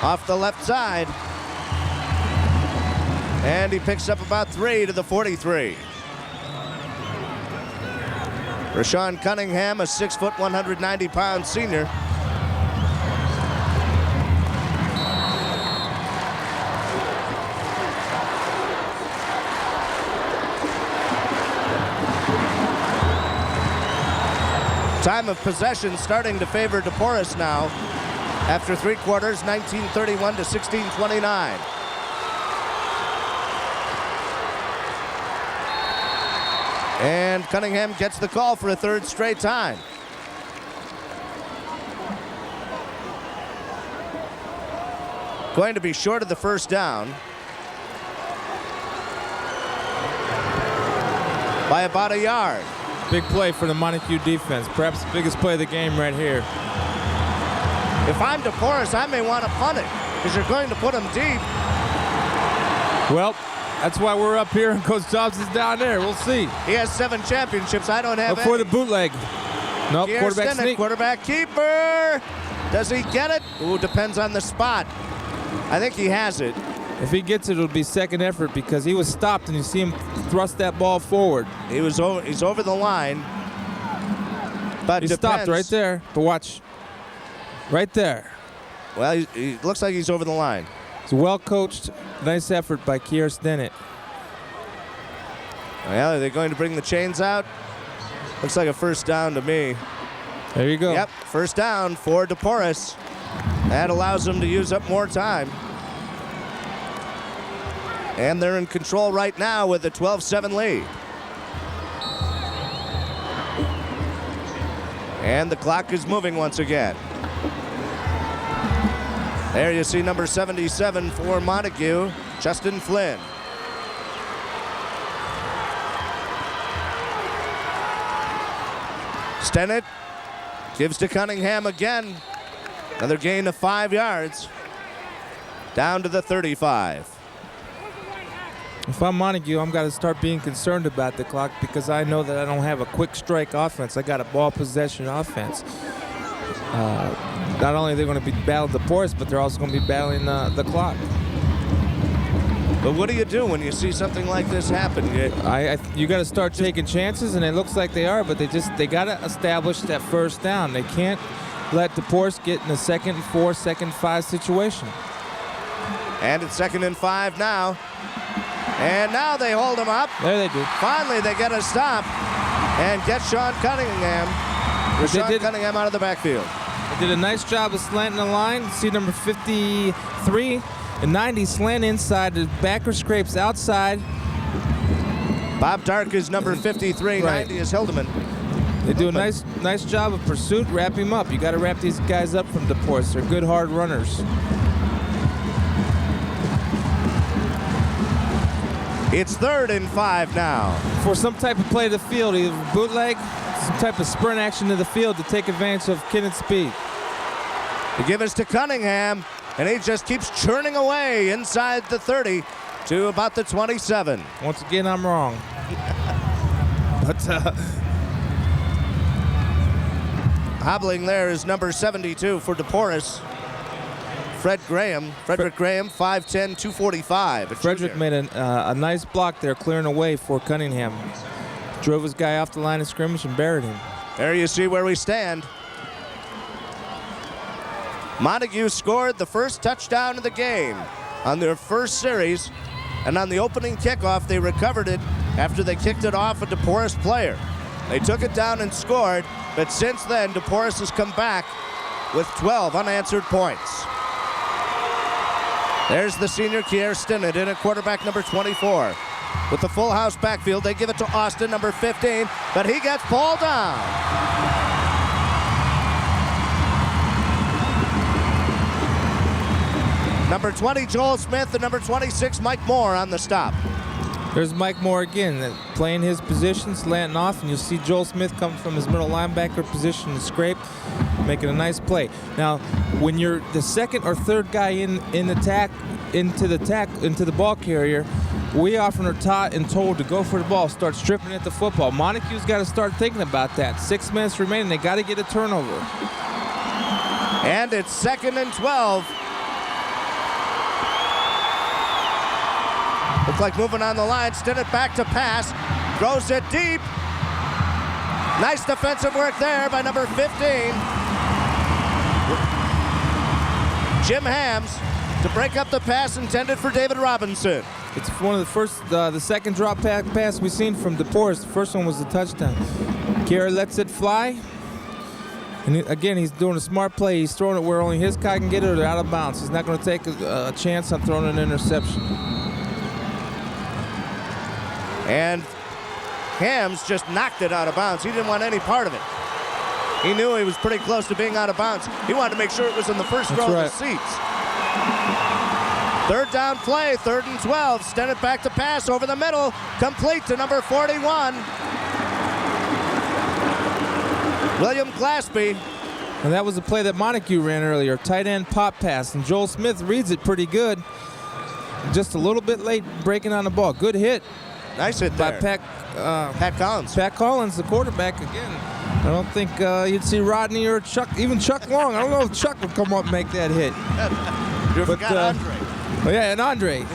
off the left side. And he picks up about 3 to the 43. Rashawn Cunningham, a 6 foot, 190-pound senior. Time of possession starting to favor Deporres now. After 3 quarters, 19:31 to 16:29. And Cunningham gets the call for a third straight time. Going to be short of the first down by about a yard. Big play for the Montague defense. Perhaps the biggest play of the game right here. If I'm Deporres, I may want to punt it because you're going to put him deep. Well, that's why we're up here and Coach Thompson's down there. We'll see. He has 7 championships. I don't have Before any. the bootleg. Nope, Pierre quarterback Stinnett, sneak. quarterback keeper. Does he get it? Ooh, depends on the spot. I think he has it. If he gets it, it'll be second effort because he was stopped and you see him thrust that ball forward. He's over the line. But he stopped right there. But watch. Right there. Well, he looks like he's over the line. It's a well-coached, nice effort by Pierre Stinnett. Well, are they going to bring the chains out? Looks like a first down to me. There you go. Yep, first down for Deporres. That allows them to use up more time. And they're in control right now with a 12-7 lead. And the clock is moving once again. There you see number 77 for Montague, Justin Flynn. Stinnett gives to Cunningham again. Another gain of 5 yards. Down to the 35. If I'm Montague, I'm got to start being concerned about the clock because I know that I don't have a quick strike offense. I got a ball possession offense. Not only are they going to be battling Deporres, but they're also going to be battling the clock. But what do you do when you see something like this happen? You got to start taking chances, and it looks like they are, but they got to establish that first down. They can't let Deporres get in a 2nd and 4, 2nd and 5 situation. And it's 2nd and 5 now. And now they hold him up. There they do. Finally, they get a stop and get Rashawn Cunningham out of the backfield. They did a nice job of slanting the line. See number 53 and 90 slant inside. The backer scrapes outside. Bob Dark is number 53. Right. 90 is Hildeman. They do a nice job of pursuit. Wrap him up. You got to wrap these guys up from Deporres. They're good, hard runners. It's 3rd and 5 now. For some type of play to the field, either bootleg, some type of sprint action to the field to take advantage of Kennett's speed. The give is to Cunningham, and he just keeps churning away inside the 30 to about the 27. Once again, I'm wrong. But hobbling there is number 72 for Deporres. Frederick Graham, 5'10", 245. Frederick made a nice block there, clearing away for Cunningham. Drove his guy off the line of scrimmage and buried him. There you see where we stand. Montague scored the first touchdown of the game on their first series, and on the opening kickoff, they recovered it after they kicked it off a Deporres player. They took it down and scored, but since then, Deporres has come back with 12 unanswered points. There's the senior Kier Stinnett in at quarterback number 24. With the full house backfield, they give it to Austin, number 15, but he gets pulled down. Number 20, Joel Smith, and number 26, Mike Moore on the stop. There's Mike Moore again, playing his position, slanting off, and you'll see Joel Smith come from his middle linebacker position and scrape, making a nice play. Now, when you're the second or third guy into the ball carrier, we often are taught and told to go for the ball, start stripping at the football. Montague's got to start thinking about that. 6 minutes remaining, they got to get a turnover. And it's 2nd and 12. Looks like moving on the line. Stinnett back to pass. Throws it deep. Nice defensive work there by number 15. Jim Hams to break up the pass intended for David Robinson. It's one of the first, the second drop pass we've seen from Deporres. The first one was the touchdown. Kier lets it fly. And again, he's doing a smart play. He's throwing it where only his guy can get it or they're out of bounds. He's not going to take a chance on throwing an interception. And Hams just knocked it out of bounds. He didn't want any part of it. He knew he was pretty close to being out of bounds. He wanted to make sure it was in the first row of the seats. 3rd down play, 3rd and 12. Stinnett back to pass over the middle. Complete to number 41. William Glaspie. And that was the play that Montague ran earlier. Tight end pop pass. And Joel Smith reads it pretty good. Just a little bit late breaking on the ball. Good hit. Nice hit by there. Pat Collins. Pat Collins, the quarterback again. I don't think you'd see Rodney or even Chuck Long. I don't know if Chuck would come up and make that hit. You forgot Andre. Oh yeah, and Andre.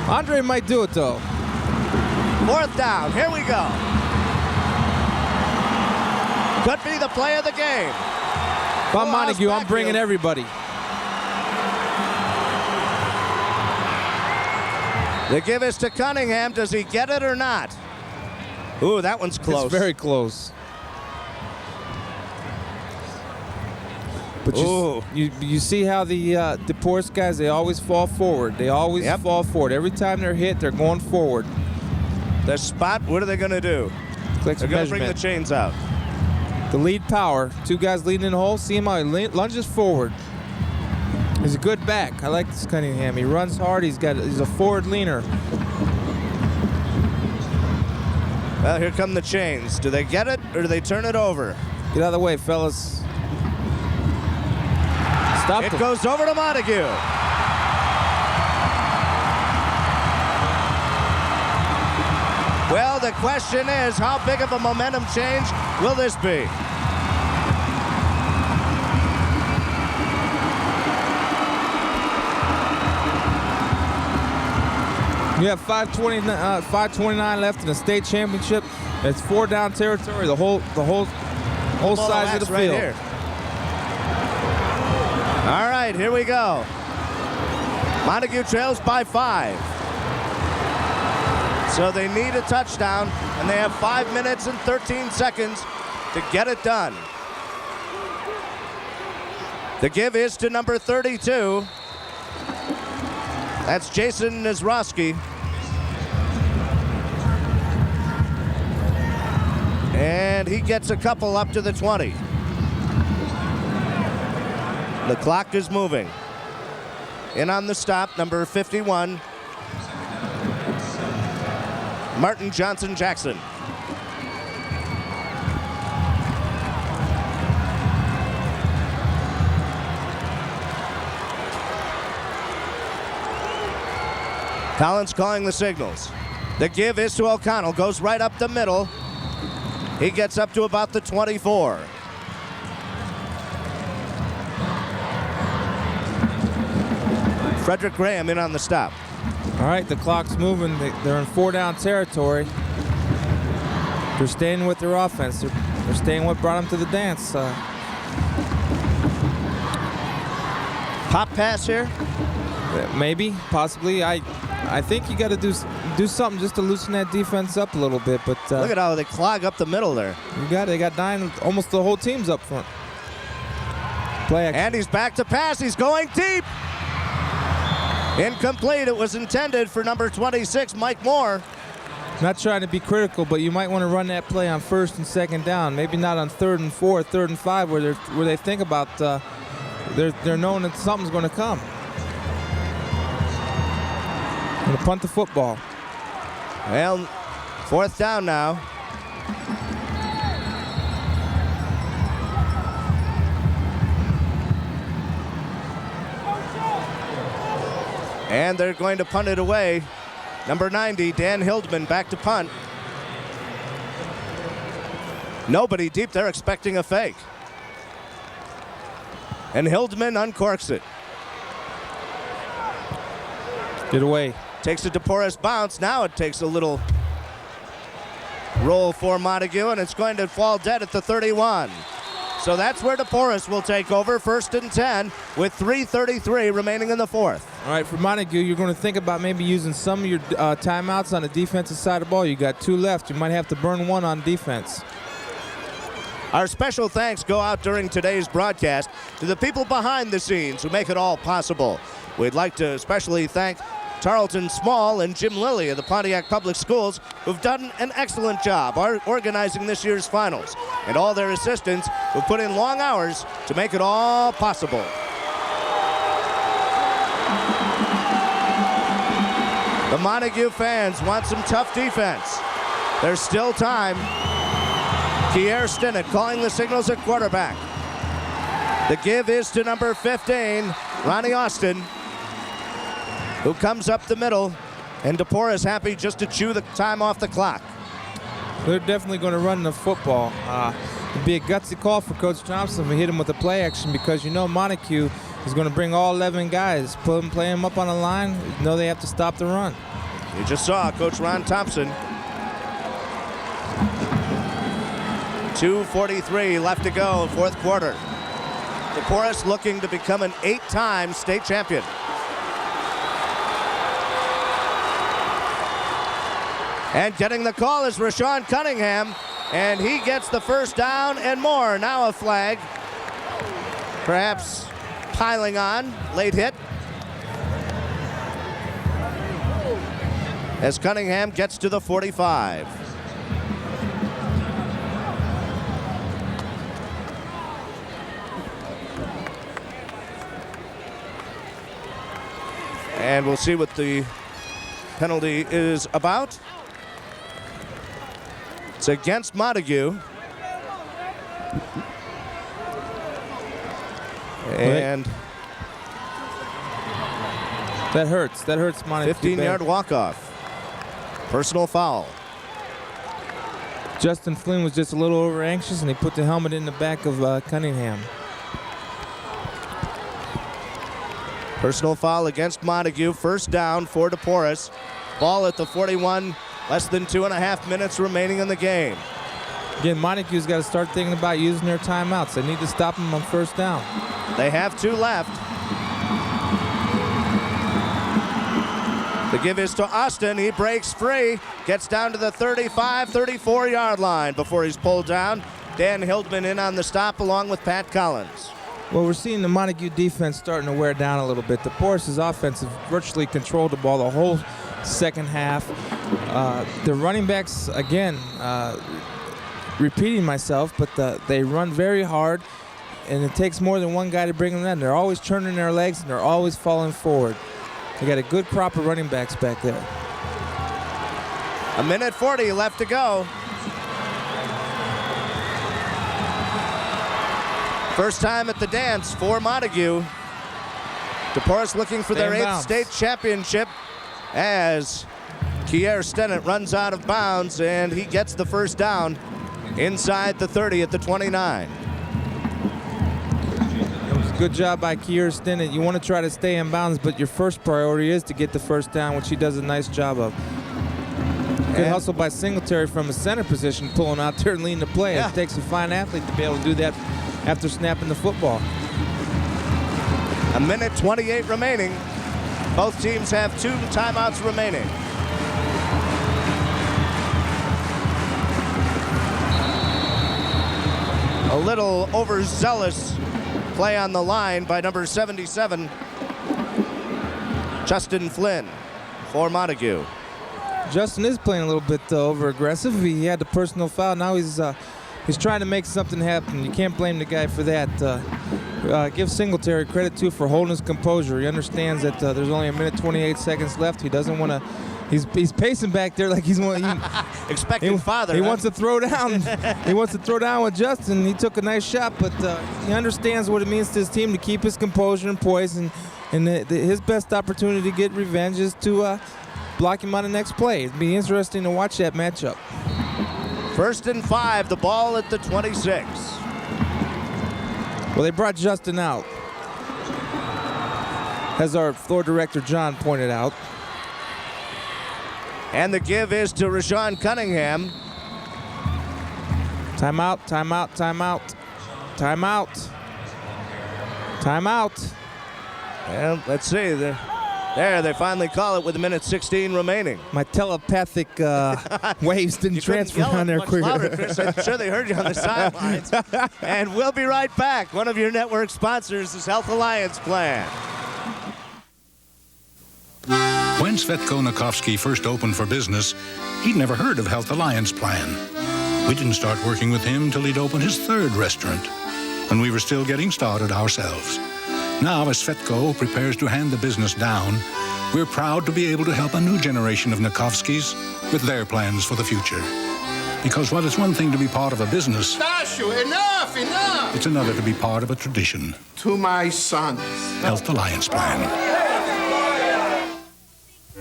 Andre might do it though. 4th down. Here we go. Could be the play of the game. If I'm Montague, I'm bringing everybody. The give is to Cunningham. Does he get it or not? Ooh, that one's close. It's very close. But you see how the Deporres guys, they always fall forward. They always fall forward. Every time they're hit, they're going forward. The spot, what are they going to do? They're going to bring the chains out. The lead power. 2 guys leading in the hole. See him how he lunges forward. He's a good back. I like this Cunningham. He runs hard. He's a forward leaner. Well, here come the chains. Do they get it or do they turn it over? Get out of the way, fellas. Stop it. Them. Goes over to Montague. Well, the question is, how big of a momentum change will this be? You have 5:29 left in the state championship. It's 4-down territory. The whole size of the field. Right here. All right, here we go. Montague trails by 5. So they need a touchdown, and they have 5 minutes and 13 seconds to get it done. The give is to number 32. That's Jason Nizrowski. And he gets a couple up to the 20. The clock is moving. In on the stop, number 51. Martin Johnson Jackson. Collins calling the signals. The give is to O'Connell. Goes right up the middle. He gets up to about the 24. Frederick Graham in on the stop. All right, the clock's moving. They're in 4-down territory. They're staying with their offense. They're staying what brought them to the dance. Pop pass here? Maybe, possibly. I think you got to do something just to loosen that defense up a little bit. But look at how they clog up the middle there. They got 9. Almost the whole team's up front. Play action. And he's back to pass. He's going deep. Incomplete. It was intended for number 26, Mike Moore. Not trying to be critical, but you might want to run that play on 1st and 2nd down. Maybe not on 3rd and 4, 3rd and 5, where they think about they're knowing that something's going to come. Going to punt the football. Well, 4th down now. And they're going to punt it away. Number 90, Dan Hildman, back to punt. Nobody deep there expecting a fake. And Hildman uncorks it. Get away. Takes a Deporres bounce. Now it takes a little roll for Montague, and it's going to fall dead at the 31. So that's where Deporres will take over, 1st and 10, with 3:33 remaining in the 4th. All right, for Montague, you're going to think about maybe using some of your timeouts on the defensive side of the ball. You got 2 left. You might have to burn 1 on defense. Our special thanks go out during today's broadcast to the people behind the scenes who make it all possible. We'd like to especially thank Tarleton Small and Jim Lilly of the Pontiac Public Schools, who've done an excellent job organizing this year's finals, and all their assistants who put in long hours to make it all possible. The Montague fans want some tough defense. There's still time. Kier Stinnett calling the signals at quarterback. The give is to number 15, Ronnie Austin, who comes up the middle, and Deporres happy just to chew the time off the clock. They're definitely going to run the football. It'd be a gutsy call for Coach Thompson to hit him with the play action, because you know Montague is going to bring all 11 guys, play them up on the line. You know they have to stop the run. You just saw Coach Ron Thompson. 2:43 left to go, 4th quarter. Deporres looking to become an 8-time state champion. And getting the call is Rashawn Cunningham, and he gets the 1st down and more. Now a flag, perhaps piling on, late hit. As Cunningham gets to the 45. And we'll see what the penalty is about. It's against Montague. And that hurts. That hurts Montague. 15-yard walk-off. Personal foul. Justin Flynn was just a little over anxious, and he put the helmet in the back of Cunningham. Personal foul against Montague. 1st down for Deporres. Ball at the 41. Less than 2.5 minutes remaining in the game. Again, Montague's got to start thinking about using their timeouts. They need to stop them on 1st down. They have 2 left. The give is to Austin. He breaks free. Gets down to the 35, 34-yard line before he's pulled down. Dan Hildman in on the stop along with Pat Collins. Well, we're seeing the Montague defense starting to wear down a little bit. Deporres' offense has virtually controlled the ball the whole 2nd half. The running backs, again, repeating myself, but they run very hard, and it takes more than one guy to bring them in. They're always turning their legs, and they're always falling forward. They got a good crop of running backs back there. A minute 40 left to go. First time at the dance for Montague. Deporres looking for their 8th state championship as Kier Stennett runs out of bounds, and he gets the first down inside the 30 at the 29. It was a good job by Kier Stennett. You want to try to stay in bounds, but your first priority is to get the first down, which he does a nice job of. Good hustle by Singletary from a center position, pulling out there and leading the play. Yeah. It takes a fine athlete to be able to do that after snapping the football. A minute 28 remaining. Both teams have 2 timeouts remaining. A little overzealous play on the line by number 77, Justin Flynn, for Montague. Justin is playing a little bit over-aggressive. He had the personal foul. Now he's trying to make something happen. You can't blame the guy for that. Give Singletary credit, too, for holding his composure. He understands that there's only a minute 28 seconds left. He doesn't want to. He's pacing back there like he's expecting father. He huh? wants to throw down. He wants to throw down with Justin. He took a nice shot, but he understands what it means to his team to keep his composure and poise. And his best opportunity to get revenge is to block him on the next play. It'd be interesting to watch that matchup. 1st and 5, the ball at the 26. Well, they brought Justin out, as our floor director John pointed out. And the give is to Rashawn Cunningham. Timeout, timeout, timeout, timeout, timeout. And let's see. There, they finally call it with a minute 16 remaining. My telepathic waves didn't transfer on there quick. Louder, Chris. I'm sure they heard you on the sidelines. And we'll be right back. One of your network sponsors is Health Alliance Plan. When Svetko Nakovsky first opened for business, he'd never heard of Health Alliance Plan. We didn't start working with him till he'd opened his 3rd restaurant, and we were still getting started ourselves. Now, as Svetko prepares to hand the business down, we're proud to be able to help a new generation of Nakovskys with their plans for the future. Because while it's one thing to be part of a business, Stashu, enough! it's another to be part of a tradition. To my sons. Health Alliance Plan.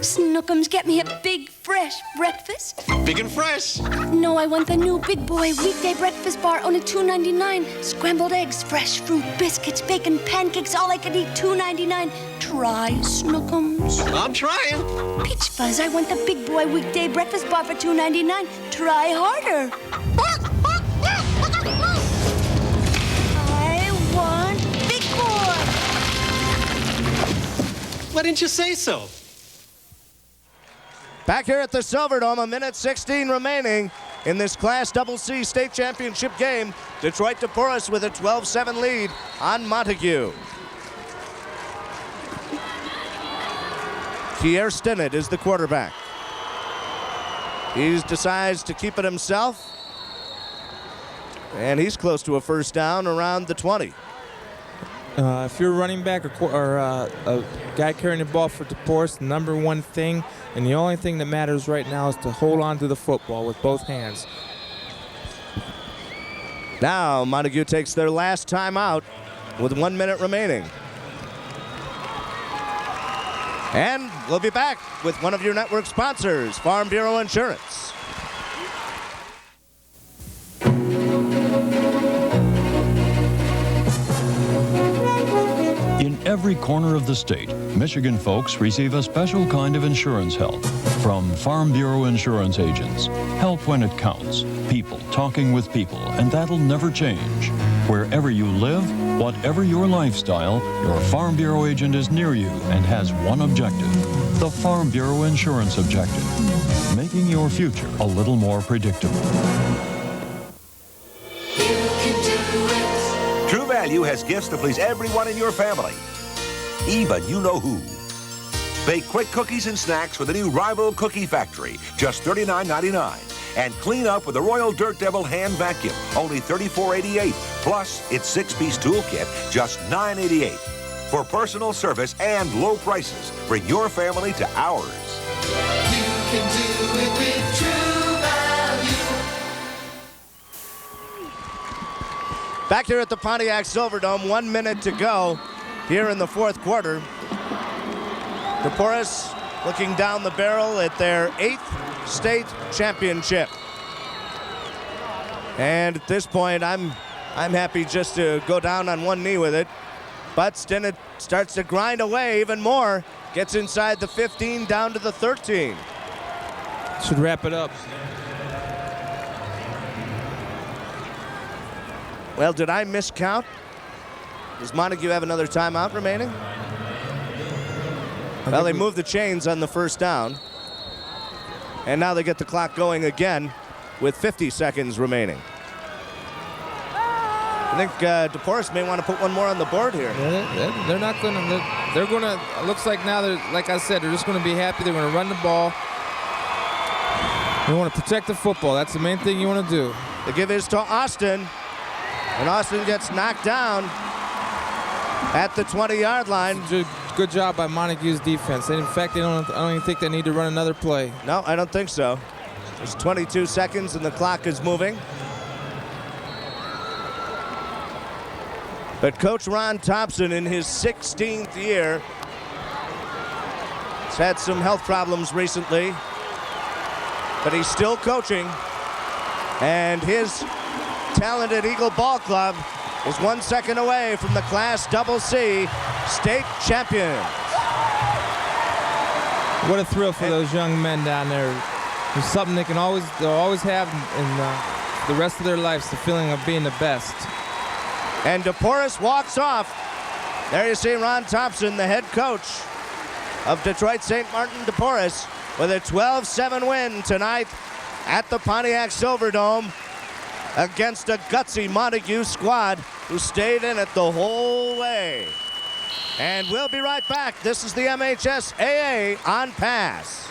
Snookums, get me a big, fresh breakfast. Big and fresh. No, I want the new Big Boy weekday breakfast bar, only $2.99. Scrambled eggs, fresh fruit, biscuits, bacon, pancakes, all I can eat, $2.99. Try, Snookums. I'm trying. Peach Fuzz, I want the Big Boy weekday breakfast bar for $2.99. Try harder. I want Big Boy. Why didn't you say so? Back here at the Silverdome, a minute 16 remaining in this Class CC state championship game. Detroit Deporres with a 12-7 lead on Montague. Kier Stennett is the quarterback. He decides to keep it himself, and he's close to a first down around the 20. If you're a running back or a guy carrying the ball for Deporres, the number one thing and the only thing that matters right now is to hold on to the football with both hands. Now Montague takes their last timeout with 1 minute remaining. And we'll be back with one of your network sponsors, Farm Bureau Insurance. In every corner of the state, Michigan folks receive a special kind of insurance help from Farm Bureau insurance agents. Help when it counts. People talking with people, and that'll never change. Wherever you live, whatever your lifestyle, your Farm Bureau agent is near you and has one objective: the Farm Bureau Insurance Objective, making your future a little more predictable. True Value has gifts to please everyone in your family, even you know who. Bake quick cookies and snacks with the new Rival Cookie Factory, just $39.99. And clean up with the Royal Dirt Devil hand vacuum, only $34.88. Plus, its 6-piece toolkit, just $9.88. For personal service and low prices, bring your family to ours. can do it with True Value. Back here at the Pontiac Silverdome, 1 minute to go here in the fourth quarter. Deporres looking down the barrel at their 8th state championship. And at this point, I'm happy just to go down on one knee with it. But Stinnett starts to grind away even more. Gets inside the 15, down to the 13. Should wrap it up. Well, did I miscount? Does Montague have another timeout remaining? Well, they moved the chains on the first down. And now they get the clock going again with 50 seconds remaining. I think Deporres may want to put one more on the board here. They're not going to. They're going to. Looks like now they're, like I said, they're just going to be happy. They're going to run the ball. They want to protect the football. That's the main thing you want to do. The give is to Austin, and Austin gets knocked down at the 20-yard line. Good job by Montague's defense. In fact, I don't even think they need to run another play. No, I don't think so. There's 22 seconds, and the clock is moving. But Coach Ron Thompson, in his 16th year, has had some health problems recently, but he's still coaching. And his talented Eagle Ball Club is 1 second away from the Class CC state champions. What a thrill for those young men down there. It's something they'll always have in the rest of their lives, the feeling of being the best. And Deporres walks off. There you see Ron Thompson, the head coach of Detroit St. Martin Deporres, with a 12-7 win tonight at the Pontiac Silverdome against a gutsy Montague squad who stayed in it the whole way. And we'll be right back. This is the MHSAA on Pass.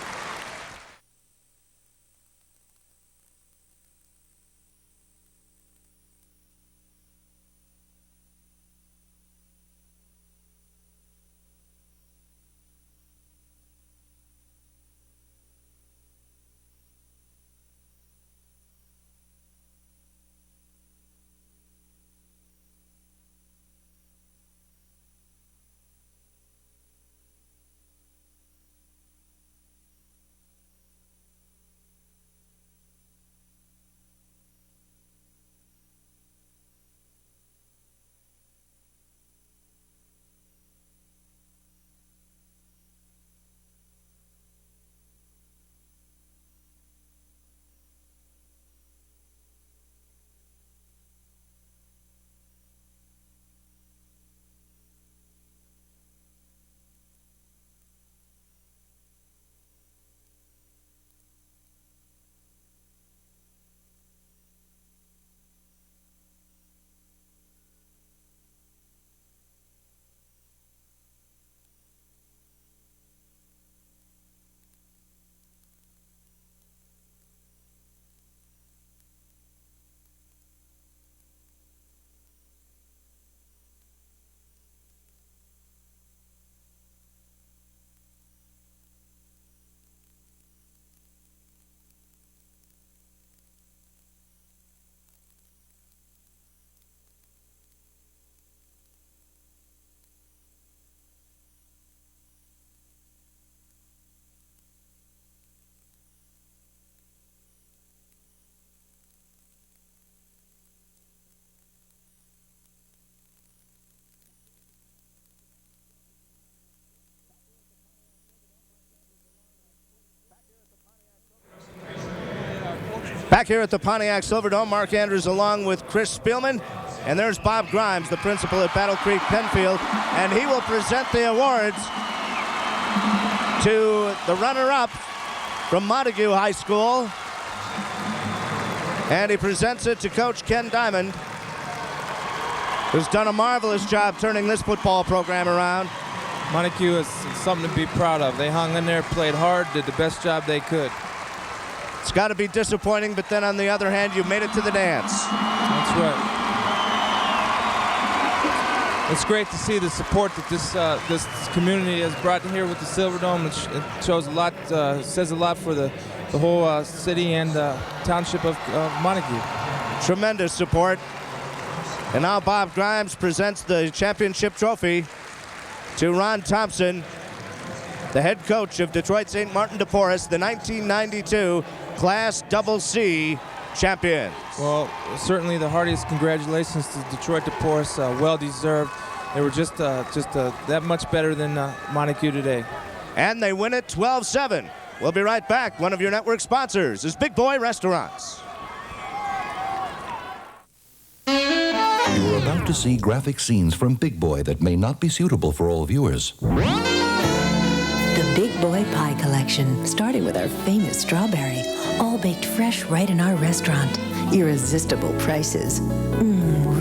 Back here at the Pontiac Silverdome, Mark Andrews along with Chris Spielman. And there's Bob Grimes, the principal at Battle Creek Penfield. And he will present the awards to the runner-up from Montague High School. And he presents it to Coach Ken Diamond, who's done a marvelous job turning this football program around. Montague is something to be proud of. They hung in there, played hard, did the best job they could. It's got to be disappointing, but then on the other hand, you made it to the dance. That's right. It's great to see the support that this community has brought here with the Silverdome. It shows a lot, says a lot for the whole city and township of Montague. Tremendous support. And now Bob Grimes presents the championship trophy to Ron Thompson, the head coach of Detroit St. Martin Deporres, the 1992 Class CC champions. Well, certainly the heartiest congratulations to Detroit Deporres, well deserved. They were just that much better than Montague today. And they win it 12-7. We'll be right back. One of your network sponsors is Big Boy Restaurants. You're about to see graphic scenes from Big Boy that may not be suitable for all viewers. The Big Boy Pie Collection, starting with our famous strawberry, all baked fresh right in our restaurant. Irresistible prices.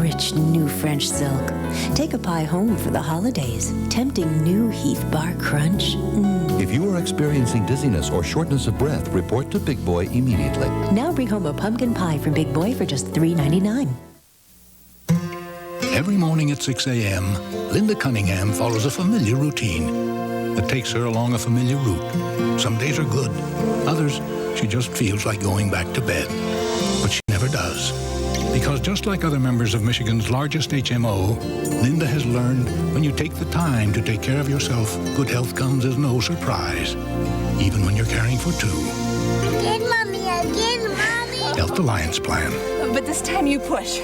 Rich new French silk. Take a pie home for the holidays. Tempting new Heath Bar Crunch. If you are experiencing dizziness or shortness of breath, report to Big Boy immediately. Now bring home a pumpkin pie from Big Boy for just $3.99. Every morning at 6 a.m., Linda Cunningham follows a familiar routine that takes her along a familiar route. Some days are good. Others, she just feels like going back to bed. But she never does. Because just like other members of Michigan's largest HMO, Linda has learned when you take the time to take care of yourself, good health comes as no surprise, even when you're caring for two. Again, Mommy, again, Mommy. Health Alliance Plan. But this time you push.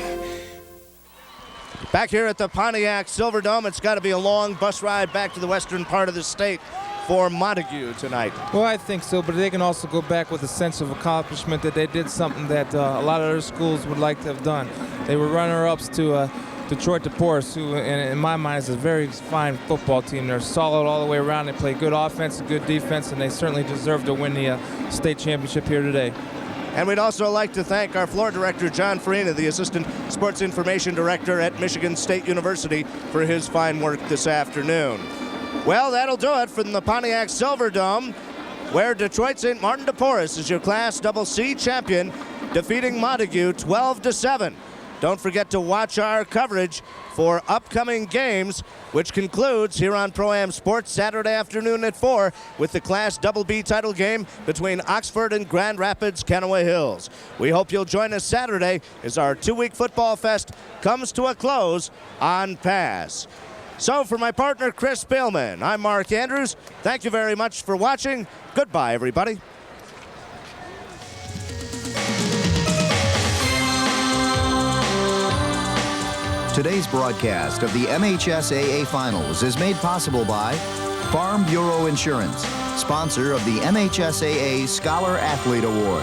Back here at the Pontiac Silverdome, it's got to be a long bus ride back to the western part of the state for Montague tonight. Well, I think so, but they can also go back with a sense of accomplishment that they did something that a lot of other schools would like to have done. They were runner-ups to Detroit Deporres, who, in my mind, is a very fine football team. They're solid all the way around. They play good offense and good defense, and they certainly deserve to win the state championship here today. And we'd also like to thank our floor director, John Farina, the Assistant Sports Information Director at Michigan State University, for his fine work this afternoon. Well, that'll do it from the Pontiac Silverdome, where Detroit St. Martin Deporres is your Class CC champion, defeating Montague 12-7. Don't forget to watch our coverage for upcoming games, which concludes here on Pro-Am Sports Saturday afternoon at 4 with the Class BB title game between Oxford and Grand Rapids, Kanawha Hills. We hope you'll join us Saturday as our 2-week football fest comes to a close on Pass. So for my partner, Chris Spielman, I'm Mark Andrews. Thank you very much for watching. Goodbye, everybody. Today's broadcast of the MHSAA Finals is made possible by Farm Bureau Insurance, sponsor of the MHSAA Scholar Athlete Award.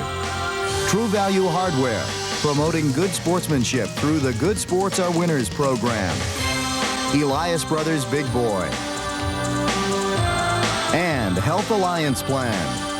True Value Hardware, promoting good sportsmanship through the Good Sports Are Winners program. Elias Brothers Big Boy. And Health Alliance Plan.